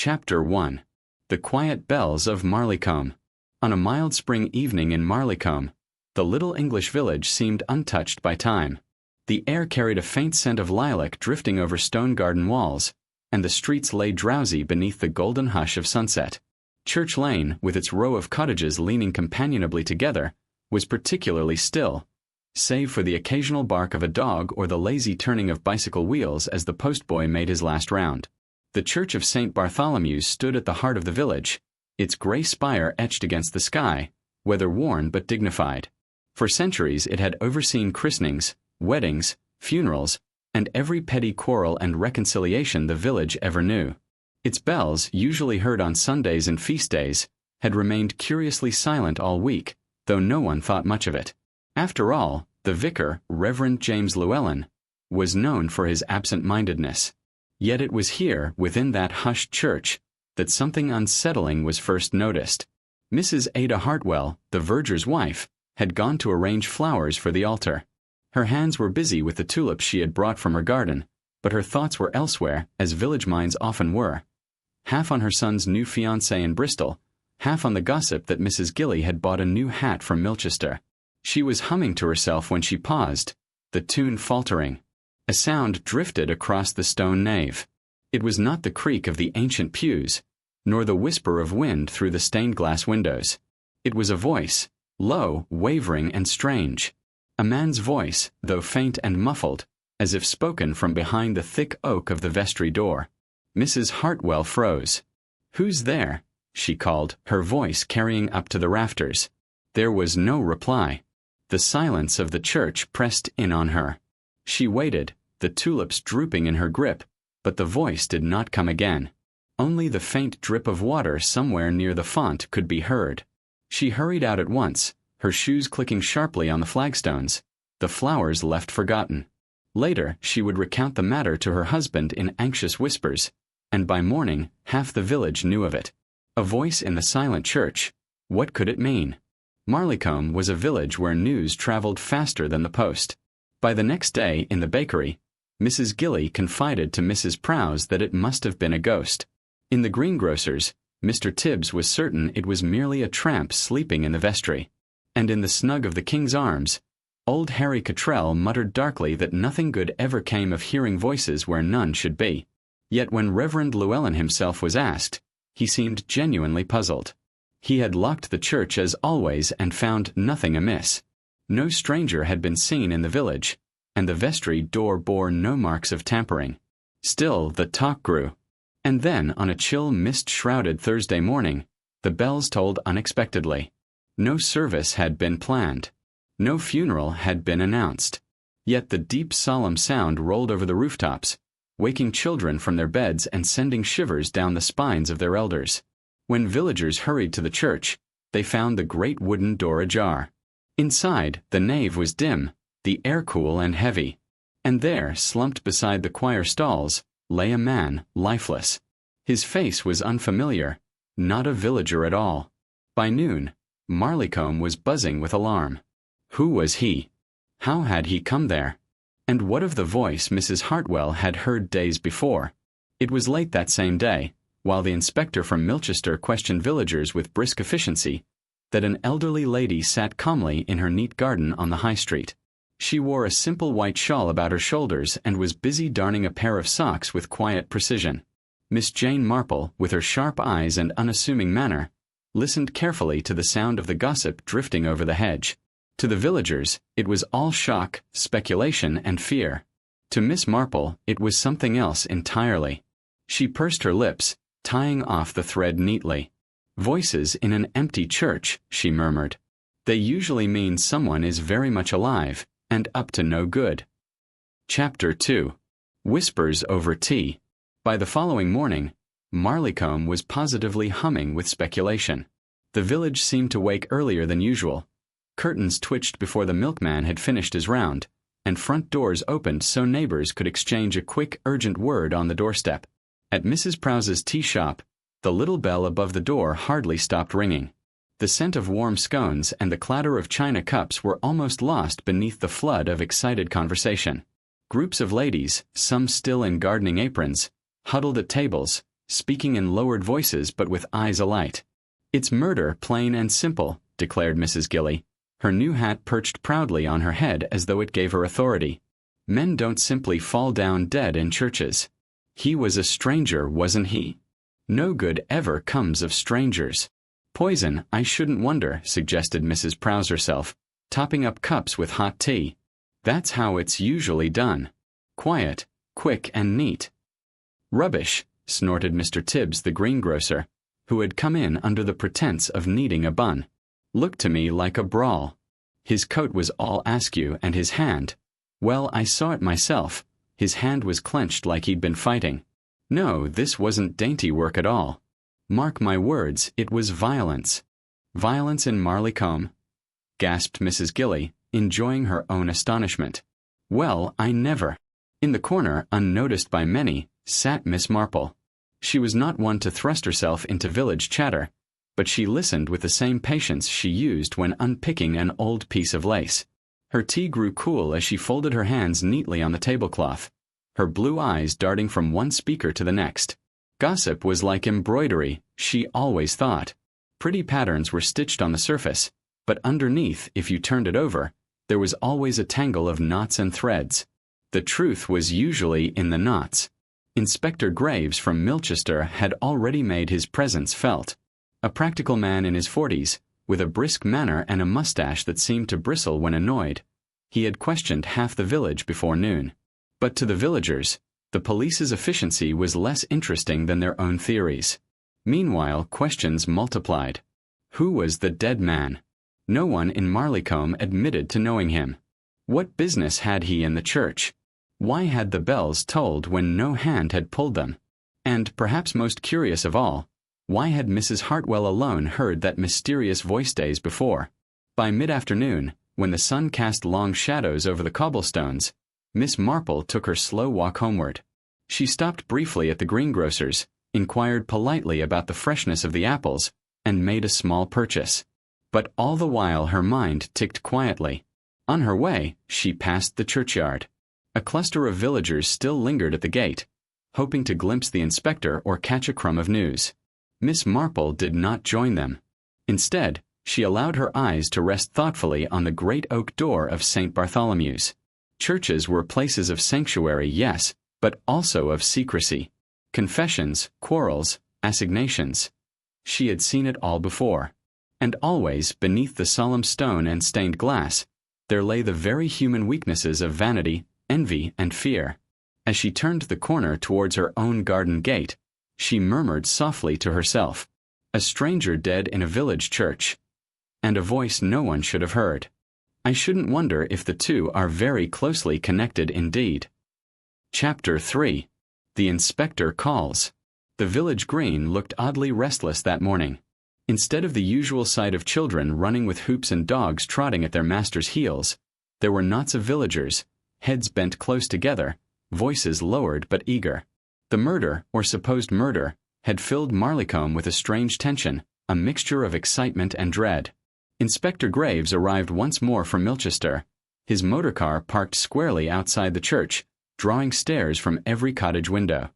Chapter 1. The Quiet Bells of Marleycombe. On a mild spring evening in Marleycombe, the little English village seemed untouched by time. The air carried a faint scent of lilac drifting over stone garden walls, and the streets lay drowsy beneath the golden hush of sunset. Church Lane, with its row of cottages leaning companionably together, was particularly still, save for the occasional bark of a dog or the lazy turning of bicycle wheels as the postboy made his last round. The church of St. Bartholomew's stood at the heart of the village, its grey spire etched against the sky, weather-worn but dignified. For centuries it had overseen christenings, weddings, funerals, and every petty quarrel and reconciliation the village ever knew. Its bells, usually heard on Sundays and feast days, had remained curiously silent all week, though no one thought much of it. After all, the vicar, Reverend James Llewellyn, was known for his absent-mindedness. Yet it was here, within that hushed church, that something unsettling was first noticed. Mrs. Ada Hartwell, the verger's wife, had gone to arrange flowers for the altar. Her hands were busy with the tulips she had brought from her garden, but her thoughts were elsewhere, as village minds often were. Half on her son's new fiancé in Bristol, half on the gossip that Mrs. Gilly had bought a new hat from Milchester. She was humming to herself when she paused, the tune faltering. A sound drifted across the stone nave. It was not the creak of the ancient pews, nor the whisper of wind through the stained-glass windows. It was a voice, low, wavering, and strange. A man's voice, though faint and muffled, as if spoken from behind the thick oak of the vestry door. Mrs. Hartwell froze. "Who's there?" she called, her voice carrying up to the rafters. There was no reply. The silence of the church pressed in on her. She waited, the tulips drooping in her grip, but the voice did not come again. Only the faint drip of water somewhere near the font could be heard. She hurried out at once, her shoes clicking sharply on the flagstones, the flowers left forgotten. Later she would recount the matter to her husband in anxious whispers, and by morning half the village knew of it. A voice in the silent church. What could it mean? Marleycombe was a village where news traveled faster than the post. By the next day, in the bakery, Mrs. Gilly confided to Mrs. Prowse that it must have been a ghost. In the greengrocer's, Mr. Tibbs was certain it was merely a tramp sleeping in the vestry. And in the snug of the King's Arms, old Harry Cottrell muttered darkly that nothing good ever came of hearing voices where none should be. Yet when Reverend Llewellyn himself was asked, he seemed genuinely puzzled. He had locked the church as always and found nothing amiss. No stranger had been seen in the village, and the vestry door bore no marks of tampering. Still the talk grew. And then, on a chill mist-shrouded Thursday morning, the bells tolled unexpectedly. No service had been planned. No funeral had been announced. Yet the deep solemn sound rolled over the rooftops, waking children from their beds and sending shivers down the spines of their elders. When villagers hurried to the church, they found the great wooden door ajar. Inside, the nave was dim, the air cool and heavy. And there, slumped beside the choir stalls, lay a man, lifeless. His face was unfamiliar, not a villager at all. By noon, Marleycombe was buzzing with alarm. Who was he? How had he come there? And what of the voice Mrs. Hartwell had heard days before? It was late that same day, while the inspector from Milchester questioned villagers with brisk efficiency, that an elderly lady sat calmly in her neat garden on the high street. She wore a simple white shawl about her shoulders and was busy darning a pair of socks with quiet precision. Miss Jane Marple, with her sharp eyes and unassuming manner, listened carefully to the sound of the gossip drifting over the hedge. To the villagers, it was all shock, speculation, and fear. To Miss Marple, it was something else entirely. She pursed her lips, tying off the thread neatly. "Voices in an empty church," she murmured. "They usually mean someone is very much alive, and up to no good." Chapter 2. Whispers over tea. By the following morning, Marleycombe was positively humming with speculation. The village seemed to wake earlier than usual. Curtains twitched before the milkman had finished his round, and front doors opened so neighbors could exchange a quick, urgent word on the doorstep. At Mrs. Prowse's tea shop, the little bell above the door hardly stopped ringing. The scent of warm scones and the clatter of china cups were almost lost beneath the flood of excited conversation. Groups of ladies, some still in gardening aprons, huddled at tables, speaking in lowered voices but with eyes alight. "It's murder, plain and simple," declared Mrs. Gilly, her new hat perched proudly on her head as though it gave her authority. "Men don't simply fall down dead in churches. He was a stranger, wasn't he? No good ever comes of strangers." "Poison, I shouldn't wonder," suggested Mrs. Prowse herself, topping up cups with hot tea. "That's how it's usually done. Quiet, quick and neat." "Rubbish," snorted Mr. Tibbs the greengrocer, who had come in under the pretense of needing a bun. "Looked to me like a brawl. His coat was all askew and his hand, well, I saw it myself, his hand was clenched like he'd been fighting. No, this wasn't dainty work at all. Mark my words, it was violence." "Violence in Marleycombe?" gasped Mrs. Gilly, enjoying her own astonishment. "Well, I never." In the corner, unnoticed by many, sat Miss Marple. She was not one to thrust herself into village chatter, but she listened with the same patience she used when unpicking an old piece of lace. Her tea grew cool as she folded her hands neatly on the tablecloth, her blue eyes darting from one speaker to the next. Gossip was like embroidery, she always thought. Pretty patterns were stitched on the surface, but underneath, if you turned it over, there was always a tangle of knots and threads. The truth was usually in the knots. Inspector Graves from Milchester had already made his presence felt. A practical man in his 40s, with a brisk manner and a mustache that seemed to bristle when annoyed. He had questioned half the village before noon. But to the villagers, the police's efficiency was less interesting than their own theories. Meanwhile, questions multiplied. Who was the dead man? No one in Marleycombe admitted to knowing him. What business had he in the church? Why had the bells tolled when no hand had pulled them? And, perhaps most curious of all, why had Mrs. Hartwell alone heard that mysterious voice days before? By mid-afternoon, when the sun cast long shadows over the cobblestones, Miss Marple took her slow walk homeward. She stopped briefly at the greengrocer's, inquired politely about the freshness of the apples, and made a small purchase. But all the while her mind ticked quietly. On her way, she passed the churchyard. A cluster of villagers still lingered at the gate, hoping to glimpse the inspector or catch a crumb of news. Miss Marple did not join them. Instead, she allowed her eyes to rest thoughtfully on the great oak door of St. Bartholomew's. Churches were places of sanctuary, yes, but also of secrecy. Confessions, quarrels, assignations. She had seen it all before. And always, beneath the solemn stone and stained glass, there lay the very human weaknesses of vanity, envy, and fear. As she turned the corner towards her own garden gate, she murmured softly to herself, "A stranger dead in a village church," and a voice no one should have heard. I shouldn't wonder if the two are very closely connected indeed. Chapter 3. The Inspector Calls. The village green looked oddly restless that morning. Instead of the usual sight of children running with hoops and dogs trotting at their master's heels, there were knots of villagers, heads bent close together, voices lowered but eager. The murder, or supposed murder, had filled Marleycombe with a strange tension, a mixture of excitement and dread. Inspector Graves arrived once more from Milchester, his motor car parked squarely outside the church, drawing stares from every cottage window.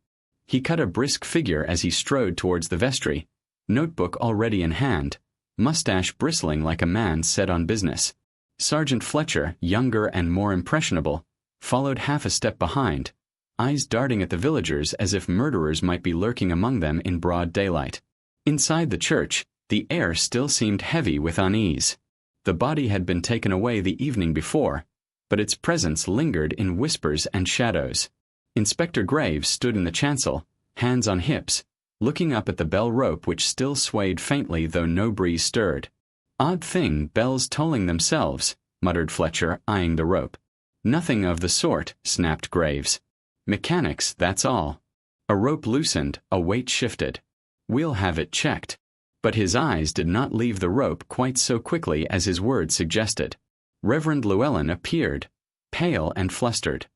He cut a brisk figure as he strode towards the vestry, notebook already in hand, mustache bristling like a man set on business. Sergeant Fletcher, younger and more impressionable, followed half a step behind, eyes darting at the villagers as if murderers might be lurking among them in broad daylight. Inside the church, the air still seemed heavy with unease. The body had been taken away the evening before, but its presence lingered in whispers and shadows. Inspector Graves stood in the chancel, hands on hips, looking up at the bell rope which still swayed faintly though no breeze stirred. "Odd thing, bells tolling themselves," muttered Fletcher, eyeing the rope. "Nothing of the sort," snapped Graves. "Mechanics, that's all. A rope loosened, a weight shifted. We'll have it checked." But his eyes did not leave the rope quite so quickly as his words suggested. Reverend Llewellyn appeared, pale and flustered.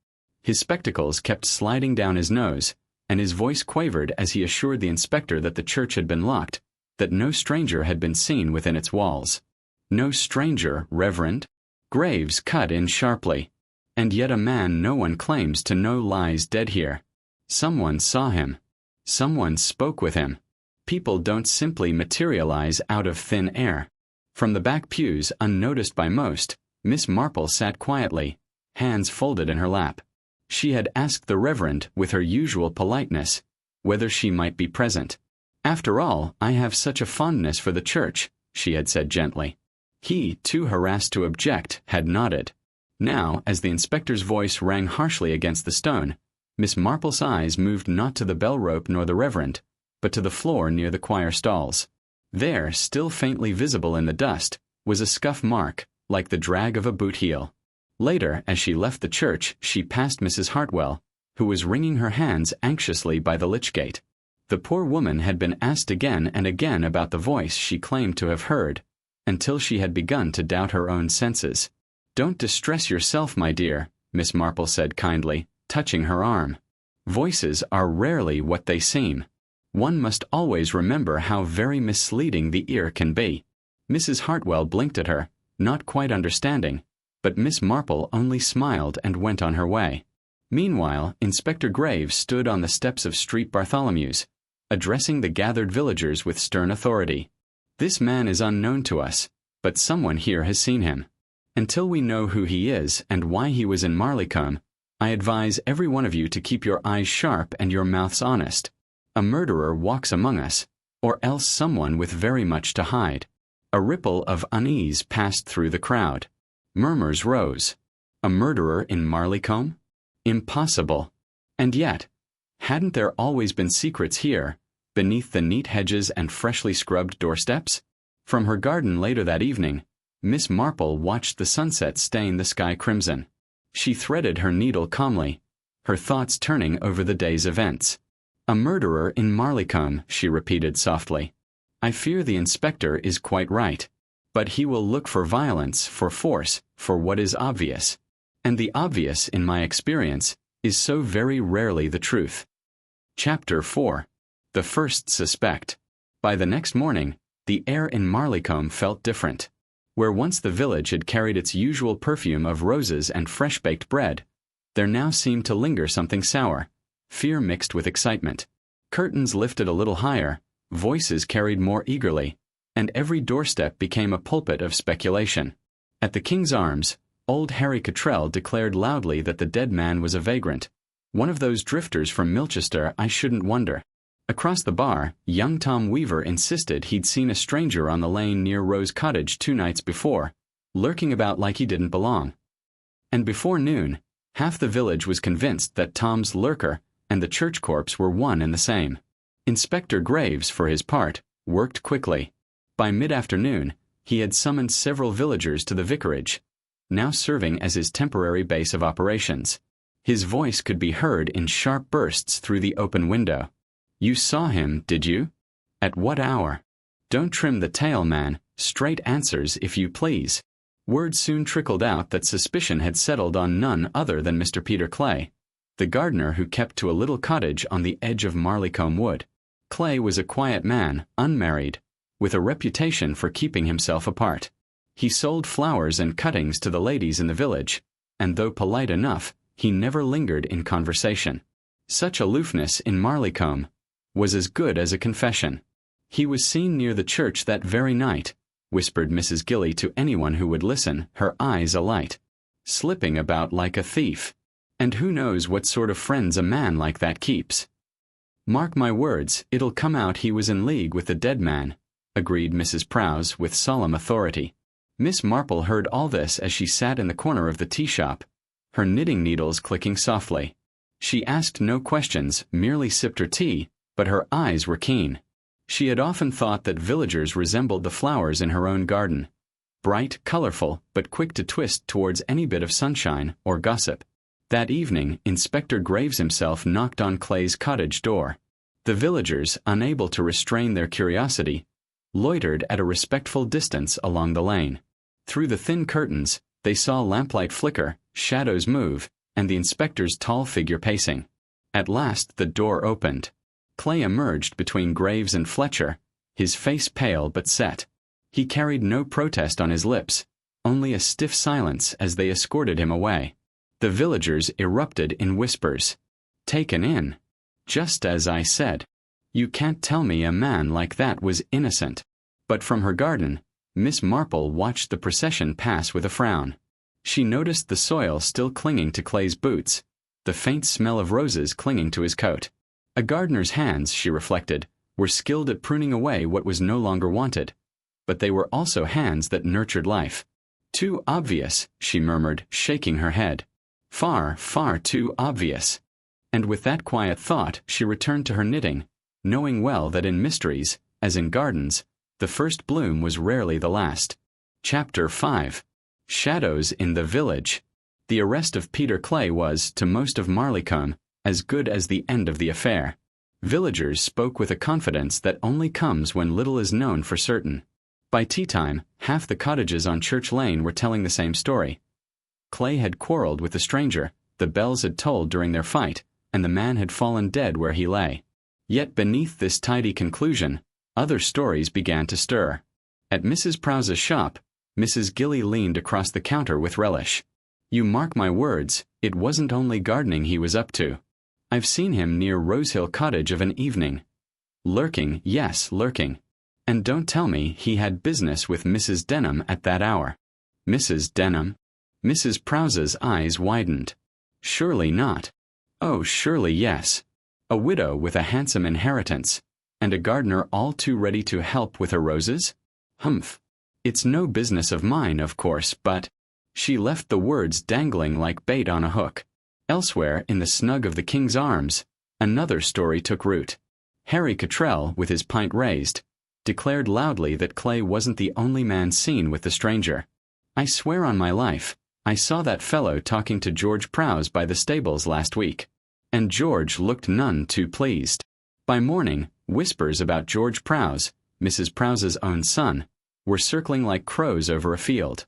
His spectacles kept sliding down his nose, and his voice quavered as he assured the inspector that the church had been locked, that no stranger had been seen within its walls. "No stranger, Reverend?" Graves cut in sharply. "And yet a man no one claims to know lies dead here. Someone saw him. Someone spoke with him. People don't simply materialize out of thin air. From the back pews, unnoticed by most, Miss Marple sat quietly, hands folded in her lap. She had asked the Reverend, with her usual politeness, whether she might be present. "After all, I have such a fondness for the church," she had said gently. He, too harassed to object, had nodded. Now, as the inspector's voice rang harshly against the stone, Miss Marple's eyes moved not to the bell rope nor the Reverend, but to the floor near the choir stalls. There, still faintly visible in the dust, was a scuff mark, like the drag of a boot heel. Later, as she left the church, she passed Mrs. Hartwell, who was wringing her hands anxiously by the lich-gate. The poor woman had been asked again and again about the voice she claimed to have heard, until she had begun to doubt her own senses. "Don't distress yourself, my dear," Miss Marple said kindly, touching her arm. "Voices are rarely what they seem. One must always remember how very misleading the ear can be." Mrs. Hartwell blinked at her, not quite understanding, but Miss Marple only smiled and went on her way. Meanwhile, Inspector Graves stood on the steps of Street Bartholomew's, addressing the gathered villagers with stern authority. "This man is unknown to us, but someone here has seen him. Until we know who he is and why he was in Marleycombe, I advise every one of you to keep your eyes sharp and your mouths honest. A murderer walks among us, or else someone with very much to hide." A ripple of unease passed through the crowd. Murmurs rose. A murderer in Marleycombe? Impossible. And yet, hadn't there always been secrets here, beneath the neat hedges and freshly scrubbed doorsteps? From her garden later that evening, Miss Marple watched the sunset stain the sky crimson. She threaded her needle calmly, her thoughts turning over the day's events. "A murderer in Marleycombe," she repeated softly. "I fear the inspector is quite right. But he will look for violence, for force, for what is obvious. And the obvious, in my experience, is so very rarely the truth." Chapter 4. The First Suspect. By the next morning, the air in Marleycombe felt different. Where once the village had carried its usual perfume of roses and fresh-baked bread, there now seemed to linger something sour, fear mixed with excitement. Curtains lifted a little higher, voices carried more eagerly, and every doorstep became a pulpit of speculation. At the King's Arms, old Harry Cottrell declared loudly that the dead man was a vagrant, one of those drifters from Milchester, I shouldn't wonder. Across the bar, young Tom Weaver insisted he'd seen a stranger on the lane near Rose Cottage 2 nights before, lurking about like he didn't belong. And before noon, half the village was convinced that Tom's lurker and the church corpse were one and the same. Inspector Graves, for his part, worked quickly. By mid-afternoon, he had summoned several villagers to the vicarage, now serving as his temporary base of operations. His voice could be heard in sharp bursts through the open window. "You saw him, did you? At what hour? Don't trim the tail, man. Straight answers, if you please." Word soon trickled out that suspicion had settled on none other than Mr. Peter Clay, the gardener who kept to a little cottage on the edge of Marleycombe Wood. Clay was a quiet man, unmarried, with a reputation for keeping himself apart. He sold flowers and cuttings to the ladies in the village, and though polite enough, he never lingered in conversation. Such aloofness in Marleycombe was as good as a confession. "He was seen near the church that very night," whispered Mrs. Gilly to anyone who would listen, her eyes alight. "Slipping about like a thief. And who knows what sort of friends a man like that keeps." "Mark my words, it'll come out he was in league with the dead man," agreed Mrs. Prowse with solemn authority. Miss Marple heard all this as she sat in the corner of the tea shop, her knitting needles clicking softly. She asked no questions, merely sipped her tea, but her eyes were keen. She had often thought that villagers resembled the flowers in her own garden, bright, colorful, but quick to twist towards any bit of sunshine or gossip. That evening, Inspector Graves himself knocked on Clay's cottage door. The villagers, unable to restrain their curiosity, loitered at a respectful distance along the lane. Through the thin curtains, they saw lamplight flicker, shadows move, and the inspector's tall figure pacing. At last the door opened. Clay emerged between Graves and Fletcher, his face pale but set. He carried no protest on his lips, only a stiff silence as they escorted him away. The villagers erupted in whispers. "Taken in. Just as I said." You can't tell me a man like that was innocent. But from her garden, Miss Marple watched the procession pass with a frown. She noticed the soil still clinging to Clay's boots, the faint smell of roses clinging to his coat. A gardener's hands, she reflected, were skilled at pruning away what was no longer wanted, but they were also hands that nurtured life. Too obvious, she murmured, shaking her head. Far, far too obvious. And with that quiet thought she returned to her knitting, knowing well that in mysteries, as in gardens, the first bloom was rarely the last. Chapter 5. Shadows in the Village. The arrest of Peter Clay was, to most of Marleycombe, as good as the end of the affair. Villagers spoke with a confidence that only comes when little is known for certain. By tea-time, half the cottages on Church Lane were telling the same story. Clay had quarrelled with the stranger, the bells had tolled during their fight, and the man had fallen dead where he lay. Yet beneath this tidy conclusion, other stories began to stir. At Mrs. Prowse's shop, Mrs. Gilly leaned across the counter with relish. You mark my words, it wasn't only gardening he was up to. I've seen him near Rosehill Cottage of an evening. Lurking, yes, lurking. And don't tell me he had business with Mrs. Denham at that hour. Mrs. Denham? Mrs. Prowse's eyes widened. Surely not. Oh, surely yes. A widow with a handsome inheritance, and a gardener all too ready to help with her roses? Humph. It's no business of mine, of course, but... She left the words dangling like bait on a hook. Elsewhere, in the snug of the King's Arms, another story took root. Harry Cottrell, with his pint raised, declared loudly that Clay wasn't the only man seen with the stranger. I swear on my life, I saw that fellow talking to George Prowse by the stables last week. And George looked none too pleased. By morning, whispers about George Prowse, Mrs. Prowse's own son, were circling like crows over a field.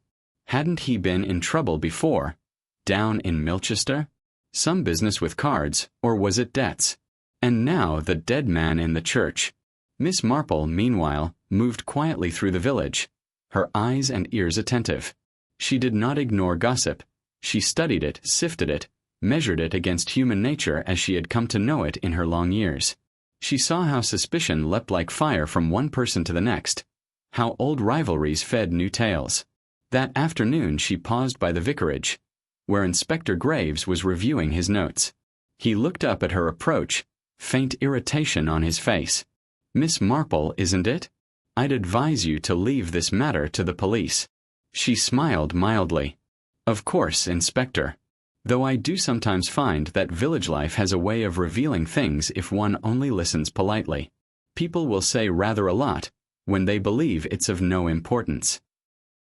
Hadn't he been in trouble before? Down in Milchester? Some business with cards, or was it debts? And now the dead man in the church. Miss Marple, meanwhile, moved quietly through the village, her eyes and ears attentive. She did not ignore gossip. She studied it, sifted it, measured it against human nature as she had come to know it in her long years. She saw how suspicion leapt like fire from one person to the next, how old rivalries fed new tales. That afternoon she paused by the vicarage, where Inspector Graves was reviewing his notes. He looked up at her approach, faint irritation on his face. Miss Marple, isn't it? I'd advise you to leave this matter to the police. She smiled mildly. Of course, Inspector. Though I do sometimes find that village life has a way of revealing things if one only listens politely. People will say rather a lot when they believe it's of no importance.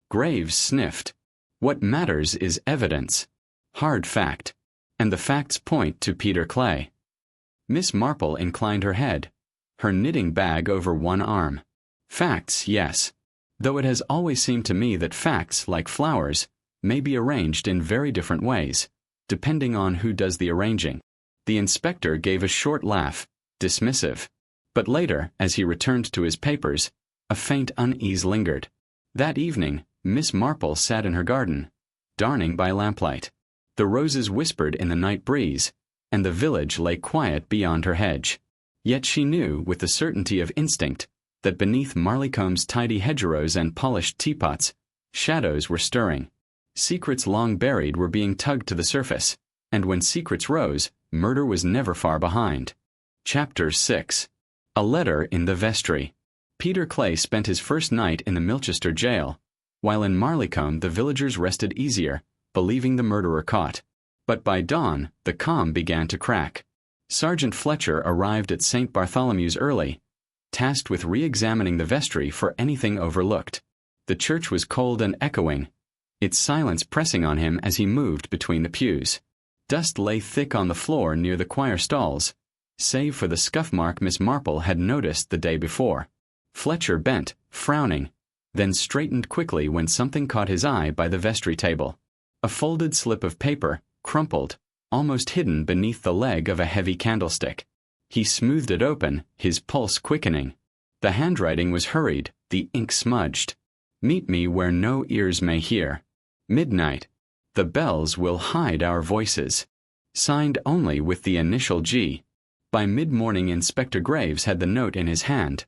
Graves sniffed. What matters is evidence. Hard fact. And the facts point to Peter Clay. Miss Marple inclined her head, her knitting bag over one arm. Facts, yes. Though it has always seemed to me that facts, like flowers, may be arranged in very different ways, depending on who does the arranging. The inspector gave a short laugh, dismissive. But later, as he returned to his papers, a faint unease lingered. That evening, Miss Marple sat in her garden, darning by lamplight. The roses whispered in the night breeze, and the village lay quiet beyond her hedge. Yet she knew, with the certainty of instinct, that beneath Marleycombe's tidy hedgerows and polished teapots, shadows were stirring. Secrets long buried were being tugged to the surface, and when secrets rose, murder was never far behind. Chapter 6. A Letter in the Vestry. Peter Clay spent his first night in the Milchester jail, while in Marleycombe the villagers rested easier, believing the murderer caught. But by dawn, the calm began to crack. Sergeant Fletcher arrived at St. Bartholomew's early, tasked with re-examining the vestry for anything overlooked. The church was cold and echoing, its silence pressing on him as he moved between the pews. Dust lay thick on the floor near the choir stalls, save for the scuff mark Miss Marple had noticed the day before. Fletcher bent, frowning, then straightened quickly when something caught his eye by the vestry table. A folded slip of paper, crumpled, almost hidden beneath the leg of a heavy candlestick. He smoothed it open, his pulse quickening. The handwriting was hurried, the ink smudged. Meet me where no ears may hear. Midnight. The bells will hide our voices. Signed only with the initial G. By mid-morning Inspector Graves had the note in his hand,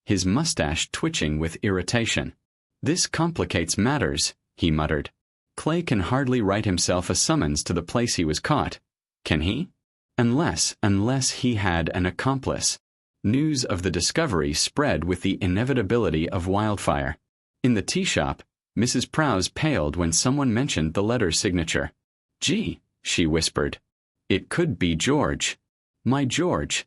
his mustache twitching with irritation. "This complicates matters," he muttered. "Clay can hardly write himself a summons to the place he was caught, can he? Unless he had an accomplice." News of the discovery spread with the inevitability of wildfire. In the tea shop, Mrs. Prowse paled when someone mentioned the letter's signature. "Gee," she whispered. "It could be George. My George."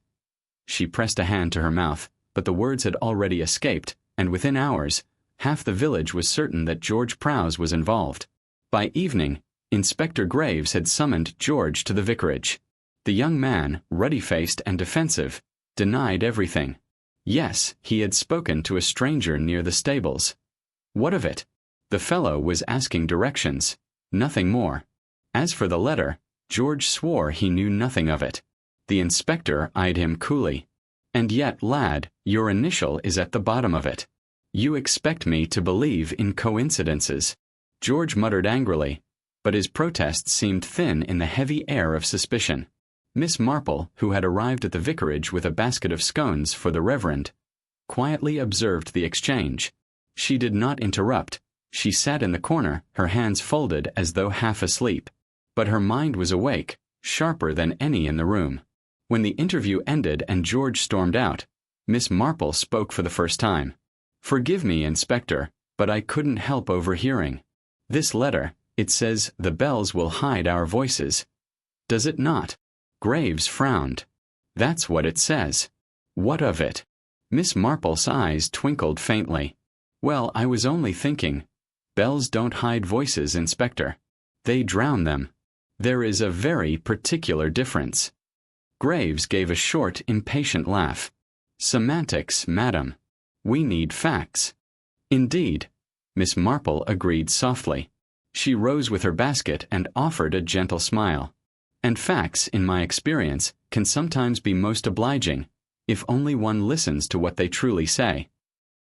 She pressed a hand to her mouth, but the words had already escaped, and within hours, half the village was certain that George Prowse was involved. By evening, Inspector Graves had summoned George to the vicarage. The young man, ruddy-faced and defensive, denied everything. Yes, he had spoken to a stranger near the stables. What of it? The fellow was asking directions, nothing more. As for the letter, George swore he knew nothing of it. The inspector eyed him coolly. "And yet, lad, your initial is at the bottom of it. You expect me to believe in coincidences." George muttered angrily, but his protests seemed thin in the heavy air of suspicion. Miss Marple, who had arrived at the vicarage with a basket of scones for the Reverend, quietly observed the exchange. She did not interrupt. She sat in the corner, her hands folded as though half asleep. But her mind was awake, sharper than any in the room. When the interview ended and George stormed out, Miss Marple spoke for the first time. "Forgive me, Inspector, but I couldn't help overhearing. This letter, it says the bells will hide our voices. Does it not?" Graves frowned. "That's what it says." "What of it?" Miss Marple's eyes twinkled faintly. "Well, I was only thinking. Bells don't hide voices, Inspector. They drown them. There is a very particular difference." Graves gave a short, impatient laugh. "Semantics, madam. We need facts." "Indeed," Miss Marple agreed softly. She rose with her basket and offered a gentle smile. "And facts, in my experience, can sometimes be most obliging, if only one listens to what they truly say."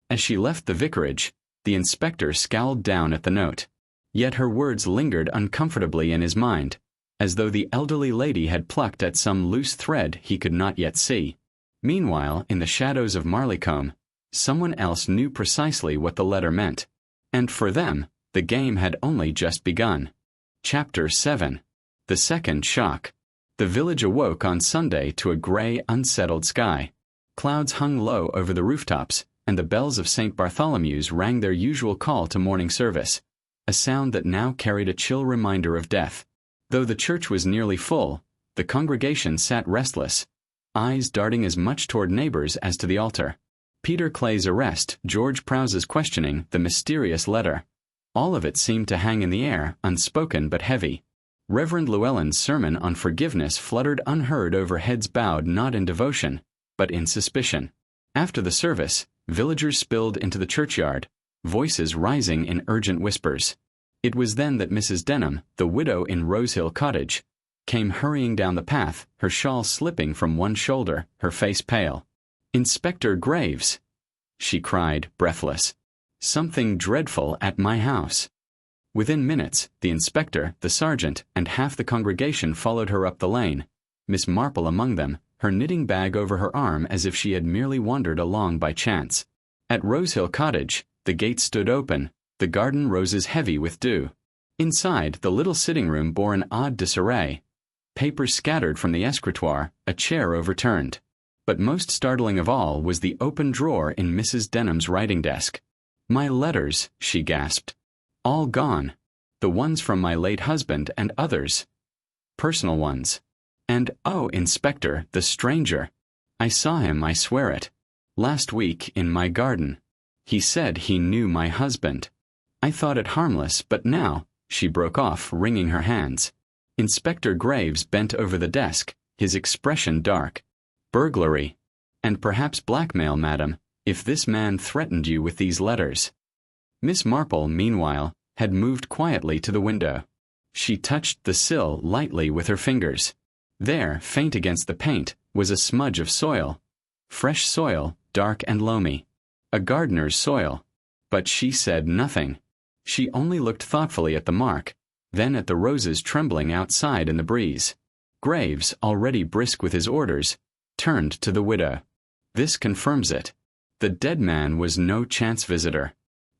As she left the vicarage, the inspector scowled down at the note. Yet her words lingered uncomfortably in his mind, as though the elderly lady had plucked at some loose thread he could not yet see. Meanwhile, in the shadows of Marleycombe, someone else knew precisely what the letter meant. And for them, the game had only just begun. Chapter 7. The Second Shock. The village awoke on Sunday to a gray, unsettled sky. Clouds hung low over the rooftops, and the bells of St. Bartholomew's rang their usual call to morning service, a sound that now carried a chill reminder of death. Though the church was nearly full, the congregation sat restless, eyes darting as much toward neighbors as to the altar. Peter Clay's arrest, George Prowse's questioning, the mysterious letter. All of it seemed to hang in the air, unspoken but heavy. Reverend Llewellyn's sermon on forgiveness fluttered unheard over heads bowed not in devotion, but in suspicion. After the service, villagers spilled into the churchyard, voices rising in urgent whispers. It was then that Mrs. Denham, the widow in Rosehill Cottage, came hurrying down the path, her shawl slipping from one shoulder, her face pale. "Inspector Graves!" she cried, breathless. "Something dreadful at my house." Within minutes, the inspector, the sergeant, and half the congregation followed her up the lane, Miss Marple among them, her knitting bag over her arm as if she had merely wandered along by chance. At Rosehill Cottage, the gate stood open, the garden roses heavy with dew. Inside, the little sitting room bore an odd disarray. Papers scattered from the escritoire, a chair overturned. But most startling of all was the open drawer in Mrs. Denham's writing desk. "My letters," she gasped. "All gone. The ones from my late husband and others. Personal ones. And, oh, Inspector, the stranger. I saw him, I swear it. Last week, in my garden. He said he knew my husband. I thought it harmless, but now," she broke off, wringing her hands. Inspector Graves bent over the desk, his expression dark. "Burglary. And perhaps blackmail, madam, if this man threatened you with these letters." Miss Marple, meanwhile, had moved quietly to the window. She touched the sill lightly with her fingers. There, faint against the paint, was a smudge of soil. Fresh soil, dark and loamy. A gardener's soil. But she said nothing. She only looked thoughtfully at the mark, then at the roses trembling outside in the breeze. Graves, already brisk with his orders, turned to the widow. "This confirms it. The dead man was no chance visitor.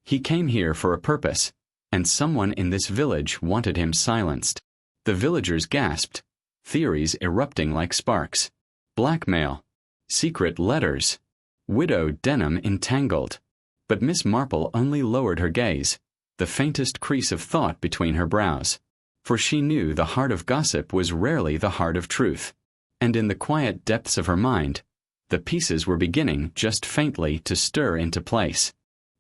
He came here for a purpose, and someone in this village wanted him silenced." The villagers gasped, theories erupting like sparks. Blackmail. Secret letters. Widow Denham entangled. But Miss Marple only lowered her gaze, the faintest crease of thought between her brows. For she knew the heart of gossip was rarely the heart of truth. And in the quiet depths of her mind, the pieces were beginning just faintly to stir into place.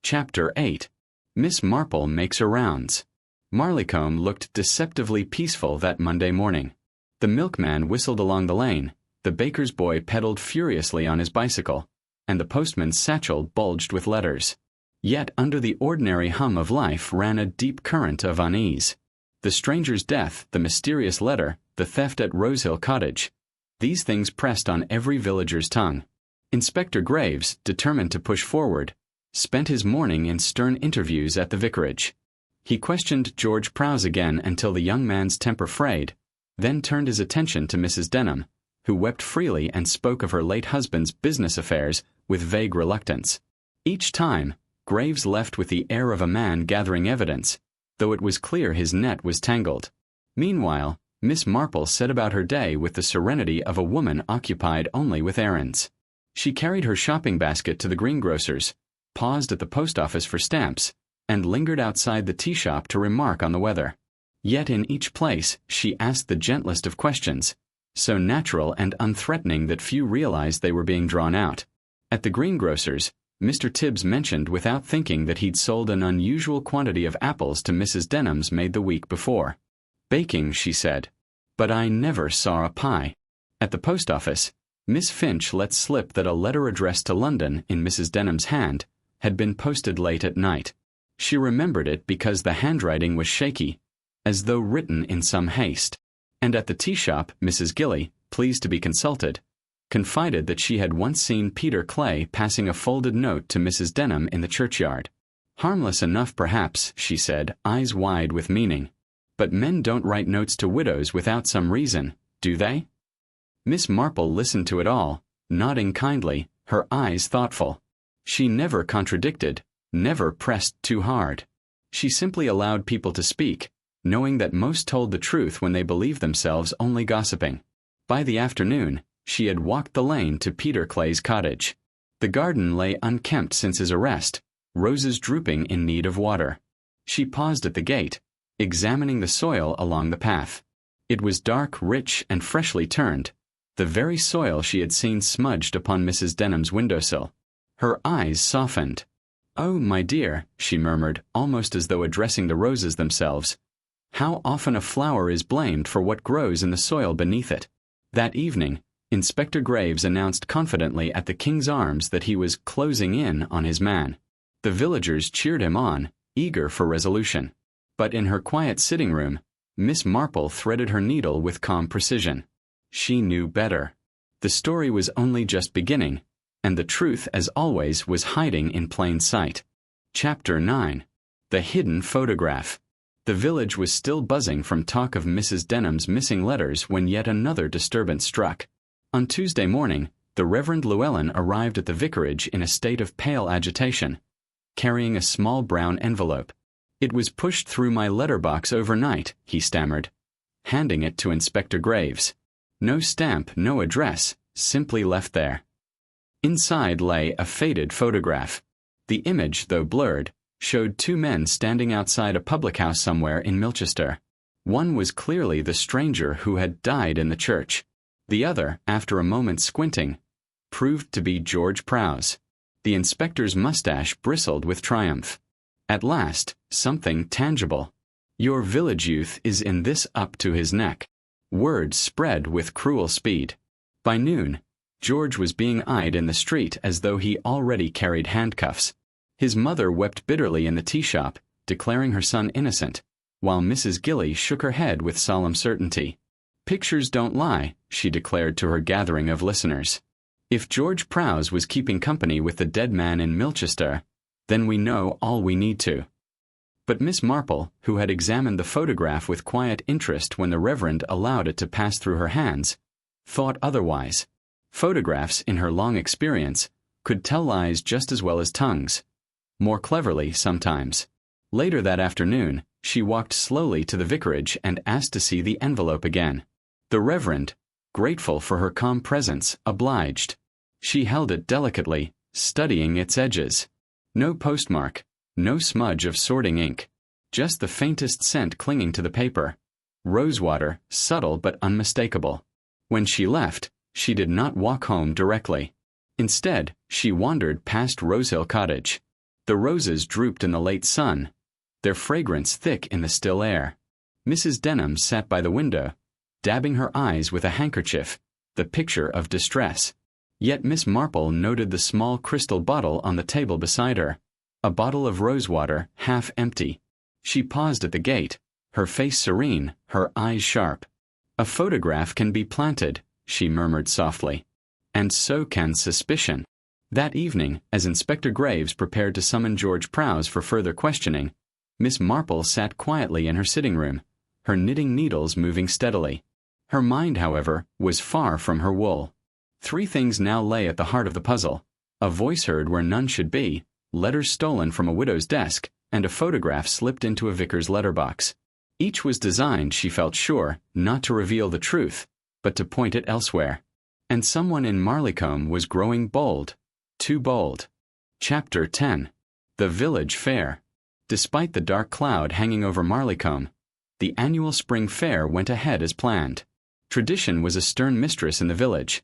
Chapter 8. Miss Marple makes her rounds. Marleycombe looked deceptively peaceful that Monday morning. The milkman whistled along the lane, the baker's boy pedaled furiously on his bicycle, and the postman's satchel bulged with letters. Yet under the ordinary hum of life ran a deep current of unease. The stranger's death, the mysterious letter, the theft at Rosehill Cottage. These things pressed on every villager's tongue. Inspector Graves, determined to push forward, spent his morning in stern interviews at the vicarage. He questioned George Prowse again until the young man's temper frayed, then turned his attention to Mrs. Denham, who wept freely and spoke of her late husband's business affairs with vague reluctance. Each time, Graves left with the air of a man gathering evidence, though it was clear his net was tangled. Meanwhile, Miss Marple set about her day with the serenity of a woman occupied only with errands. She carried her shopping basket to the greengrocer's, paused at the post office for stamps, and lingered outside the tea shop to remark on the weather. Yet in each place she asked the gentlest of questions, so natural and unthreatening that few realized they were being drawn out. At the greengrocer's, Mr. Tibbs mentioned without thinking that he'd sold an unusual quantity of apples to Mrs. Denham's maid the week before. "Baking," she said. "But I never saw a pie." At the post office, Miss Finch let slip that a letter addressed to London in Mrs. Denham's hand had been posted late at night. She remembered it because the handwriting was shaky, as though written in some haste. And at the tea shop, Mrs. Gilly, pleased to be consulted, confided that she had once seen Peter Clay passing a folded note to Mrs. Denham in the churchyard. "Harmless enough, perhaps," she said, eyes wide with meaning. "But men don't write notes to widows without some reason, do they?" Miss Marple listened to it all, nodding kindly, her eyes thoughtful. She never contradicted, never pressed too hard. She simply allowed people to speak, knowing that most told the truth when they believed themselves only gossiping. By the afternoon, she had walked the lane to Peter Clay's cottage. The garden lay unkempt since his arrest, roses drooping in need of water. She paused at the gate, examining the soil along the path. It was dark, rich, and freshly turned, the very soil she had seen smudged upon Mrs. Denham's windowsill. Her eyes softened. "Oh, my dear," she murmured, almost as though addressing the roses themselves. "How often a flower is blamed for what grows in the soil beneath it." That evening, Inspector Graves announced confidently at the King's Arms that he was closing in on his man. The villagers cheered him on, eager for resolution. But in her quiet sitting room, Miss Marple threaded her needle with calm precision. She knew better. The story was only just beginning, and the truth, as always, was hiding in plain sight. Chapter 9. The Hidden Photograph. The village was still buzzing from talk of Mrs. Denham's missing letters when yet another disturbance struck. On Tuesday morning, the Reverend Llewellyn arrived at the vicarage in a state of pale agitation, carrying a small brown envelope. "It was pushed through my letter-box overnight," he stammered, handing it to Inspector Graves. No stamp, no address, simply left there. Inside lay a faded photograph. The image, though blurred, showed two men standing outside a public house somewhere in Milchester. One was clearly the stranger who had died in the church. The other, after a moment's squinting, proved to be George Prowse. The inspector's mustache bristled with triumph. At last, something tangible. "Your village youth is in this up to his neck." Word spread with cruel speed. By noon, George was being eyed in the street as though he already carried handcuffs. His mother wept bitterly in the tea shop, declaring her son innocent, while Mrs. Gilly shook her head with solemn certainty. "Pictures don't lie," she declared to her gathering of listeners. "If George Prowse was keeping company with the dead man in Milchester, then we know all we need to." But Miss Marple, who had examined the photograph with quiet interest when the Reverend allowed it to pass through her hands, thought otherwise. Photographs, in her long experience, could tell lies just as well as tongues. More cleverly, sometimes. Later that afternoon, she walked slowly to the vicarage and asked to see the envelope again. The Reverend, grateful for her calm presence, obliged. She held it delicately, studying its edges. No postmark, no smudge of sorting ink. Just the faintest scent clinging to the paper. Rosewater, subtle but unmistakable. When she left, she did not walk home directly. Instead, she wandered past Rosehill Cottage. The roses drooped in the late sun, their fragrance thick in the still air. Mrs. Denham sat by the window, dabbing her eyes with a handkerchief, the picture of distress. Yet Miss Marple noted the small crystal bottle on the table beside her, a bottle of rosewater, half empty. She paused at the gate, her face serene, her eyes sharp. "A photograph can be planted," she murmured softly. "And so can suspicion." That evening, as Inspector Graves prepared to summon George Prowse for further questioning, Miss Marple sat quietly in her sitting room, her knitting needles moving steadily. Her mind, however, was far from her wool. 3 things now lay at the heart of the puzzle: a voice heard where none should be, letters stolen from a widow's desk, and a photograph slipped into a vicar's letterbox. Each was designed, she felt sure, not to reveal the truth, but to point it elsewhere. And someone in Marleycombe was growing bold. Too bold. Chapter 10. The Village Fair. Despite the dark cloud hanging over Marleycombe, the annual spring fair went ahead as planned. Tradition was a stern mistress in the village.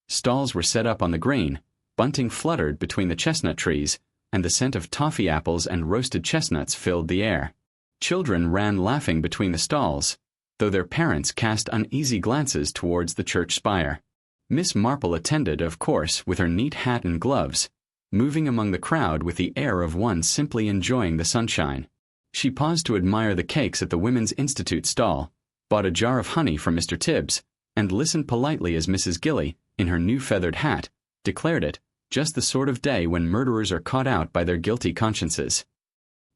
Stalls were set up on the green, bunting fluttered between the chestnut trees, and the scent of toffee apples and roasted chestnuts filled the air. Children ran laughing between the stalls, though their parents cast uneasy glances towards the church spire. Miss Marple attended, of course, with her neat hat and gloves, moving among the crowd with the air of one simply enjoying the sunshine. She paused to admire the cakes at the Women's Institute stall, bought a jar of honey from Mr. Tibbs, and listened politely as Mrs. Gilly, in her new feathered hat, declared it just the sort of day when murderers are caught out by their guilty consciences.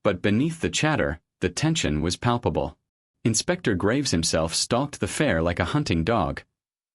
But beneath the chatter, the tension was palpable. Inspector Graves himself stalked the fair like a hunting dog.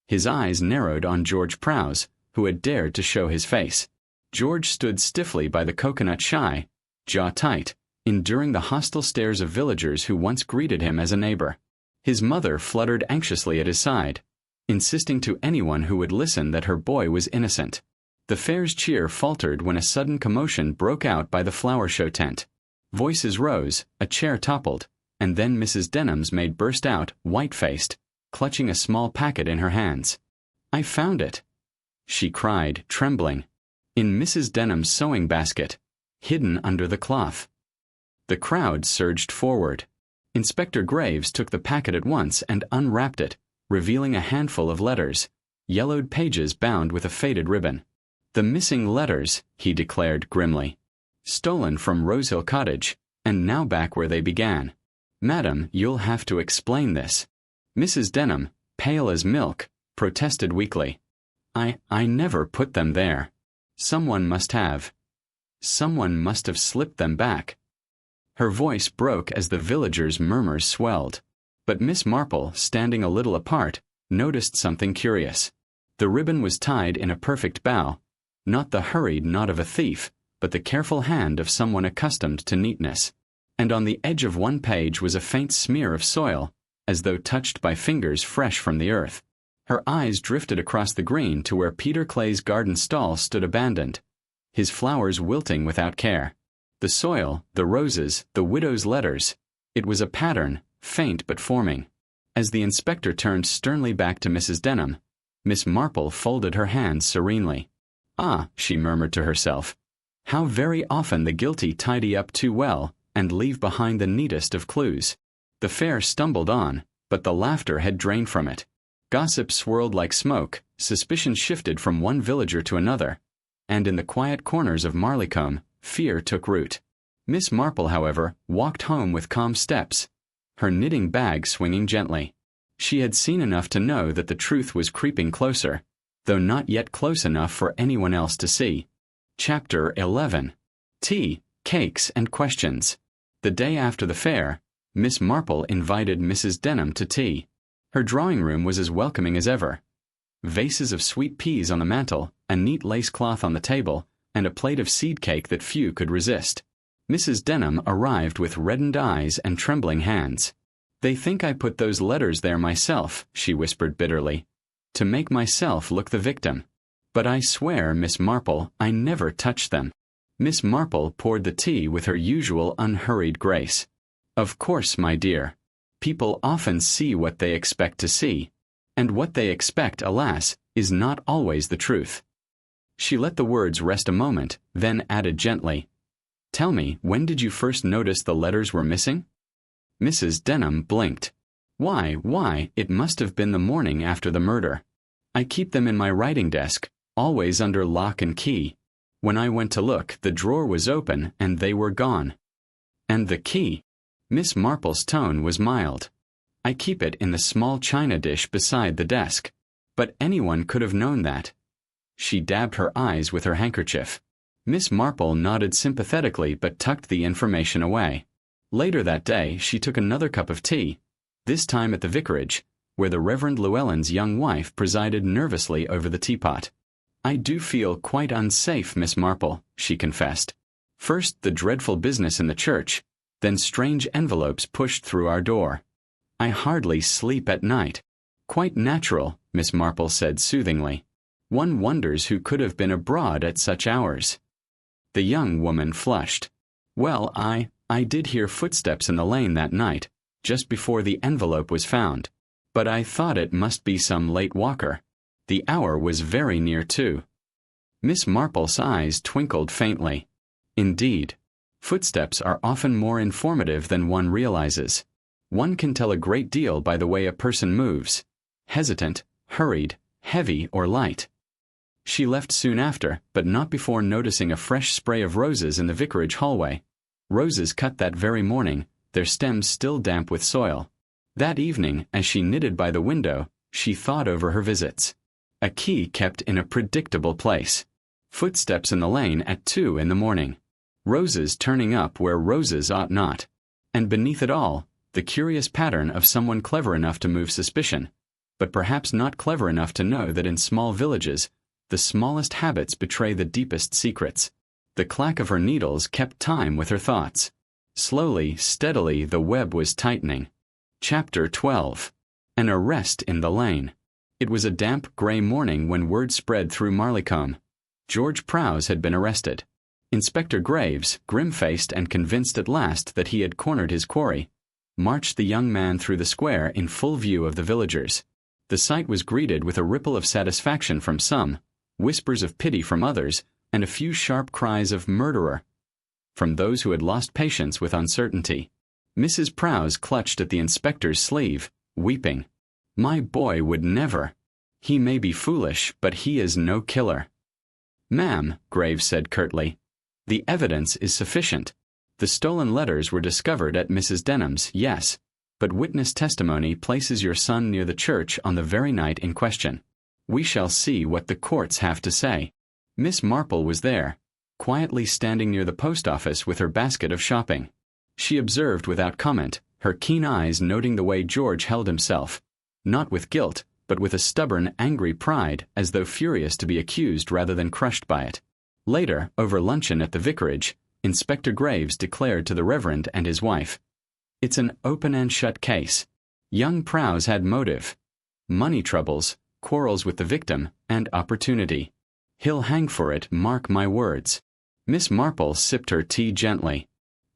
His eyes narrowed on George Prowse, who had dared to show his face. George stood stiffly by the coconut shy, jaw tight, enduring the hostile stares of villagers who once greeted him as a neighbor. His mother fluttered anxiously at his side, insisting to anyone who would listen that her boy was innocent. The fair's cheer faltered when a sudden commotion broke out by the flower show tent. Voices rose, a chair toppled, and then Mrs. Denham's maid burst out, white-faced, clutching a small packet in her hands. "I found it," she cried, trembling. "In Mrs. Denham's sewing basket, hidden under the cloth." The crowd surged forward. Inspector Graves took the packet at once and unwrapped it, revealing a handful of letters, yellowed pages bound with a faded ribbon. "The missing letters," he declared grimly. "Stolen from Rosehill Cottage, and now back where they began. Madam, you'll have to explain this." Mrs. Denham, pale as milk, protested weakly. I never put them there. Someone must have. Someone must have slipped them back." Her voice broke as the villagers' murmurs swelled. But Miss Marple, standing a little apart, noticed something curious. The ribbon was tied in a perfect bow, not the hurried knot of a thief, but the careful hand of someone accustomed to neatness. And on the edge of one page was a faint smear of soil, as though touched by fingers fresh from the earth. Her eyes drifted across the green to where Peter Clay's garden stall stood abandoned, his flowers wilting without care. The soil, the roses, the widow's letters. It was a pattern, faint but forming. As the inspector turned sternly back to Mrs. Denham, Miss Marple folded her hands serenely. "Ah," she murmured to herself, "how very often the guilty tidy up too well and leave behind the neatest of clues." The fair stumbled on, but the laughter had drained from it. Gossip swirled like smoke, suspicion shifted from one villager to another, and in the quiet corners of Marleycombe, fear took root. Miss Marple, however, walked home with calm steps, her knitting bag swinging gently. She had seen enough to know that the truth was creeping closer, though not yet close enough for anyone else to see. Chapter 11. Tea, Cakes, and Questions. The day after the fair, Miss Marple invited Mrs. Denham to tea. Her drawing-room was as welcoming as ever. vases of sweet peas on the mantel, a neat lace cloth on the table, and a plate of seed cake that few could resist. Mrs. Denham arrived with reddened eyes and trembling hands. "They think I put those letters there myself," she whispered bitterly, "to make myself look the victim. But I swear, Miss Marple, I never touched them." Miss Marple poured the tea with her usual unhurried grace. "Of course, my dear. People often see what they expect to see, and what they expect, alas, is not always the truth." She let the words rest a moment, then added gently, "Tell me, when did you first notice the letters were missing?" Mrs. Denham blinked. Why, it must have been the morning after the murder. I keep them in my writing desk, always under lock and key. When I went to look, the drawer was open and they were gone." "And the key?" Miss Marple's tone was mild. "I keep it in the small china dish beside the desk. But anyone could have known that." She dabbed her eyes with her handkerchief. Miss Marple nodded sympathetically but tucked the information away. Later that day she took another cup of tea, this time at the vicarage, where the Reverend Llewellyn's young wife presided nervously over the teapot. "I do feel quite unsafe, Miss Marple," she confessed. "First the dreadful business in the church, then strange envelopes pushed through our door. I hardly sleep at night." "Quite natural," Miss Marple said soothingly. "One wonders who could have been abroad at such hours." The young woman flushed. "Well, I did hear footsteps in the lane that night, just before the envelope was found. But I thought it must be some late walker. The hour was very near 2. Miss Marple's eyes twinkled faintly. "Indeed. Footsteps are often more informative than one realizes. One can tell a great deal by the way a person moves. Hesitant, hurried, heavy or light." She left soon after, but not before noticing a fresh spray of roses in the vicarage hallway. Roses cut that very morning, their stems still damp with soil. That evening, as she knitted by the window, she thought over her visits. A key kept in a predictable place. Footsteps in the lane at 2 in the morning. Roses turning up where roses ought not. And beneath it all, the curious pattern of someone clever enough to move suspicion, but perhaps not clever enough to know that in small villages, the smallest habits betray the deepest secrets. The clack of her needles kept time with her thoughts. Slowly, steadily, the web was tightening. Chapter 12. An arrest in the lane. It was a damp, gray morning when word spread through Marleycombe. George Prowse had been arrested. Inspector Graves, grim-faced and convinced at last that he had cornered his quarry, marched the young man through the square in full view of the villagers. The sight was greeted with a ripple of satisfaction from some, whispers of pity from others, and a few sharp cries of "murderer" from those who had lost patience with uncertainty. Mrs. Prowse clutched at the inspector's sleeve, weeping. "My boy would never. He may be foolish, but he is no killer." "Ma'am," Graves said curtly, "the evidence is sufficient. The stolen letters were discovered at Mrs. Denham's, yes, but witness testimony places your son near the church on the very night in question. We shall see what the courts have to say." Miss Marple was there, quietly standing near the post office with her basket of shopping. She observed without comment, her keen eyes noting the way George held himself, not with guilt, but with a stubborn, angry pride, as though furious to be accused rather than crushed by it. Later, over luncheon at the vicarage, Inspector Graves declared to the Reverend and his wife, "It's an open and shut case. Young Prowse had motive. Money troubles, quarrels with the victim, and opportunity. He'll hang for it, mark my words." Miss Marple sipped her tea gently.